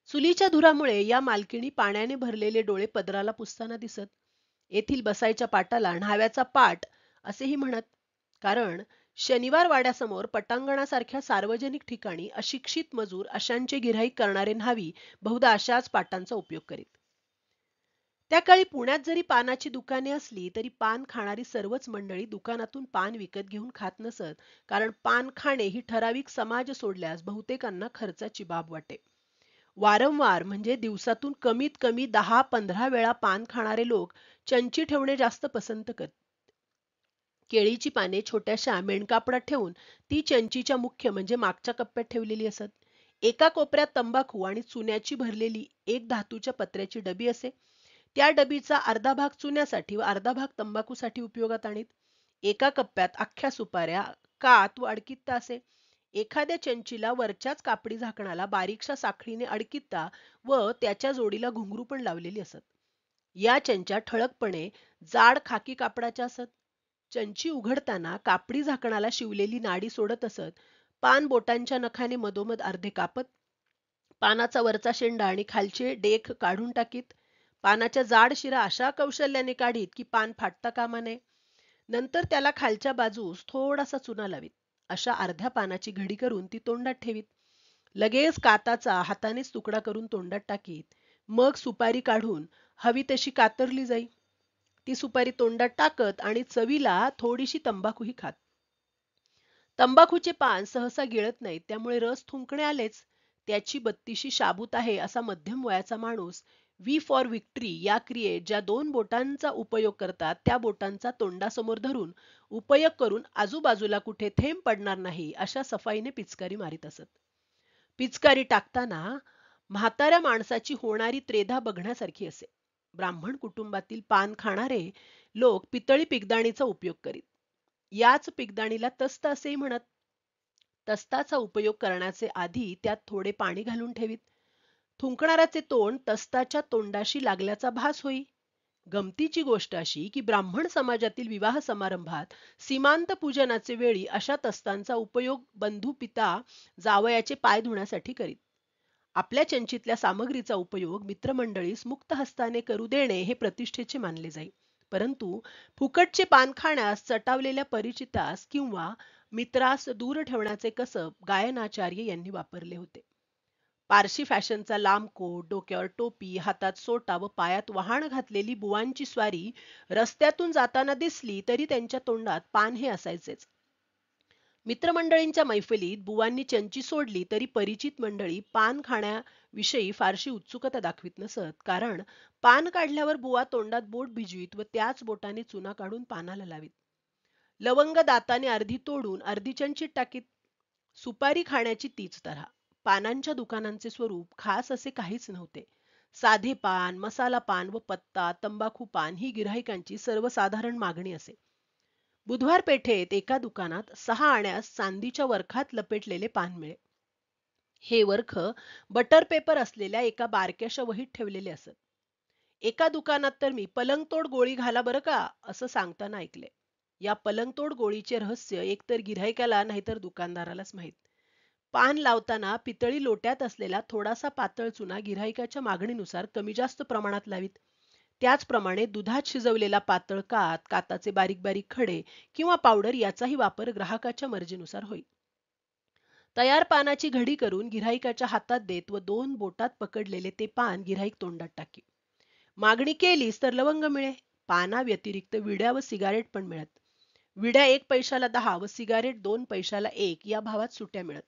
चुलीच्या धुरामुळे या मालकिणी पाण्याने भरलेले डोळे पदराला पुसताना दिसत. येथील बसायच्या पाटाला न्हाव्याचा पाट असेही म्हणत, कारण शनिवार वाड्यासमोर पटांगणासारख्या सार्वजनिक ठिकाणी अशिक्षित मजूर अशांचे गिऱ्हाईक करणारे न्हावी बहुधा अशाच पाटांचा उपयोग करीत. त्या काळी पुण्यात जरी पानाची दुकाने असली तरी पान खाणारी सर्वच मंडळी दुकानातून पान विकत घेऊन खात नसत, कारण पान खाणे ही ठराविक समाज सोडल्यास बहुतेकांना खर्चाची बाब वाटे. वारंवार म्हणजे दिवसातून कमीत कमी 10-15 वेळा पान खाणारे लोक चंची ठेवणे जास्त पसंत करत. केळीची पाने छोट्याशा मेणकापडात ठेवून ती चंचीच्या मुख्य म्हणजे मागच्या कप्प्यात ठेवलेली असत. एका कोपऱ्यात तंबाखू आणि चुन्याची भरलेली एक धातूच्या पत्र्याची डबी असे. त्या डबीचा अर्धा भाग चुन्यासाठी व अर्धा भाग तंबाखूसाठी उपयोगात आणीत. एका कप्प्यात अख्ख्या सुपाऱ्या, कात व अडकित्ता असे. एखाद्या चंचीला वरच्याच कापडी झाकणाला बारीकशा साखळीने अडकित्ता व त्याच्या जोडीला घुंगरू पण लावलेली असत. या चंच्या ठळकपणे जाड खाकी कापडाच्या असत. चंची उघडताना कापडी झाकणाला शिवलेली नाडी सोडत असत. पान बोटांच्या नखाने मधोमध अर्धे कापत, पानाचा वरचा शेंडा आणि खालचे डेख काढून टाकीत. पानाच्या जाड शिरा अशा कौशल्याने काढीत की पान फाटता कामा नये. नंतर त्याला खालच्या बाजूस थोडासा चुना लावीत. अशा अर्ध्या पानाची घडी करून ती तोंडात ठेवीत. लगेच काताचा हातानेच तुकडा करून तोंडात टाकीत. मग सुपारी काढून हवी तशी कातरली जाई. ती सुपारी तोंडात टाकत आणि चवीला थोडीशी तंबाखूही खात. तंबाखूचे पान सहसा गिळत नाहीत, त्यामुळे रस थुंकणे आलेच. त्याची बत्तीशी शाबूत आहे असा मध्यम वयाचा माणूस व्ही फॉर व्हिक्टरी या क्रियेत ज्या 2 बोटांचा उपयोग करतात त्या बोटांचा तोंडासमोर धरून उपयोग करून आजूबाजूला कुठे थेंब पडणार नाही अशा सफाईने पिचकारी मारीत असत. पिचकारी टाकताना म्हाताऱ्या माणसाची होणारी त्रेधा बघण्यासारखी असे. ब्राह्मण कुटुंबातील पान खाणारे लोक पितळी पिगदाणीचा उपयोग करीत. याच पिगदाणीला तस्त असेही म्हणत. तस्ताचा उपयोग करण्याचे आधी त्यात थोडे पाणी घालून ठेवीत. थुंकणाऱ्याचे तोंड तस्ताच्या तोंडाशी लागल्याचा भास होई. गमतीची गोष्ट अशी की ब्राह्मण समाजातील विवाह समारंभात सीमांत पूजनाचे वेळी अशा तस्तांचा उपयोग बंधू पिता जावयाचे पाय धुण्यासाठी करीत. आपल्या चंचीतल्या सामग्रीचा उपयोग मित्रमंडळीस मुक्त हस्ताने करू देणे हे प्रतिष्ठेचे मानले जाई. परंतु फुकटचे पान खाण्यास चटावलेल्या परिचितास किंवा मित्रास दूर ठेवण्याचे कसब गायनाचार्य यांनी वापरले होते. पारशी फॅशनचा लांब कोट, डोक्यावर टोपी, हातात सोटा व पायात वहाण घातलेली बुवांची स्वारी रस्त्यातून जाताना दिसली तरी त्यांच्या तोंडात पान हे असायचेच. मित्रमंडळींच्या मैफलीत बुवांनी चंची सोडली तरी परिचित मंडळी पान खाण्याविषयी फारशी उत्सुकता दाखवीत नसत, कारण पान काढल्यावर बुवा तोंडात बोट भिजवीत व त्याच बोटाने चुना काढून पानाला लावीत. लवंग दाताने अर्धी तोडून अर्धी चंचीत टाकीत. सुपारी खाण्याची तीच तऱ्हा. पानांच्या दुकानांचे स्वरूप खास असे काहीच नव्हते. साधे पान, मसाला पान व पत्ता, तंबाखू पान ही गिऱ्हाईकांची सर्वसाधारण मागणी असे. बुधवार पेठेत एका दुकानात 6 आण्यास चांदीच्या वरखात लपेटलेले पान मिळे. हे वरख बटर पेपर असलेल्या एका बारक्याशा वहीत ठेवलेले असत. एका दुकानात तर मी पलंगतोड गोळी घाला बरं का असं सांगताना ऐकले. या पलंगतोड गोळीचे रहस्य एकतर गिऱ्हाईकाला नाहीतर दुकानदारालाच माहीत. पान लावताना पितळी लोट्यात असलेला थोडासा पातळ चुना गिऱ्हाईकाच्या मागणीनुसार कमी जास्त प्रमाणात लावीत. त्याचप्रमाणे दुधात शिजवलेला पातळ कात, काताचे बारीक बारीक खडे किंवा पावडर याचाही वापर ग्राहकाच्या मर्जीनुसार होई. तयार पानाची घडी करून गिऱ्हाईकाच्या हातात देत व 2 बोटात पकडलेले ते पान गिऱ्हाईक तोंडात टाकी. मागणी केलीस तर लवंग मिळे. पाना व्यतिरिक्त विड्या व सिगारेट पण मिळत. विड्या 1 पैशाला 10 व सिगारेट 2 पैशाला 1 या भावात सुट्या मिळत.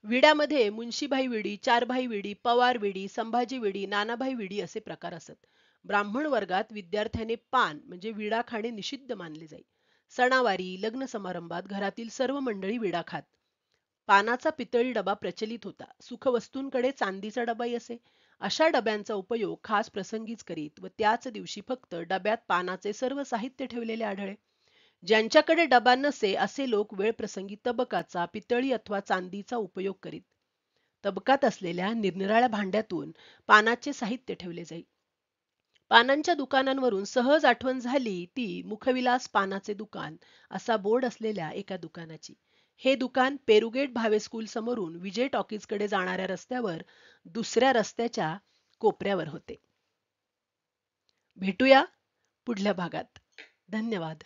विड्यामध्ये मुन्शीभाई विडी, चारभाई विडी, पवार विडी, संभाजी विडी, नानाभाई विडी असे प्रकार असत. ब्राह्मण वर्गात विद्यार्थ्याने पान म्हणजे विडा खाणे निषिद्ध मानले जाई. सणावारी, लग्न समारंभात घरातील सर्व मंडळी विडा खात. पानाचा पितळी डबा प्रचलित होता. सुखवस्तूंकडे चांदीचा डबाही असे. अशा डब्यांचा उपयोग खास प्रसंगीच करीत व त्याच दिवशी फक्त डब्यात पानाचे सर्व साहित्य ठेवलेले आढळे. ज्यांच्याकडे डबा नसे असे लोक वेळ प्रसंगी तबकाचा, पितळी अथवा चांदीचा उपयोग करीत. तबकात असलेल्या निरनिराळ्या भांड्यातून पानाचे साहित्य ठेवले जाई. पानांच्या दुकानांवरून सहज आठवण झाली ती मुखविलास पानाचे दुकान असा बोर्ड असलेल्या एका दुकानाची. हे दुकान पेरुगेट भावे स्कूल समोरून विजय टॉकीजकडे जाणाऱ्या रस्त्यावर दुसऱ्या रस्त्याच्या कोपऱ्यावर होते. भेटूया पुढल्या भागात. धन्यवाद.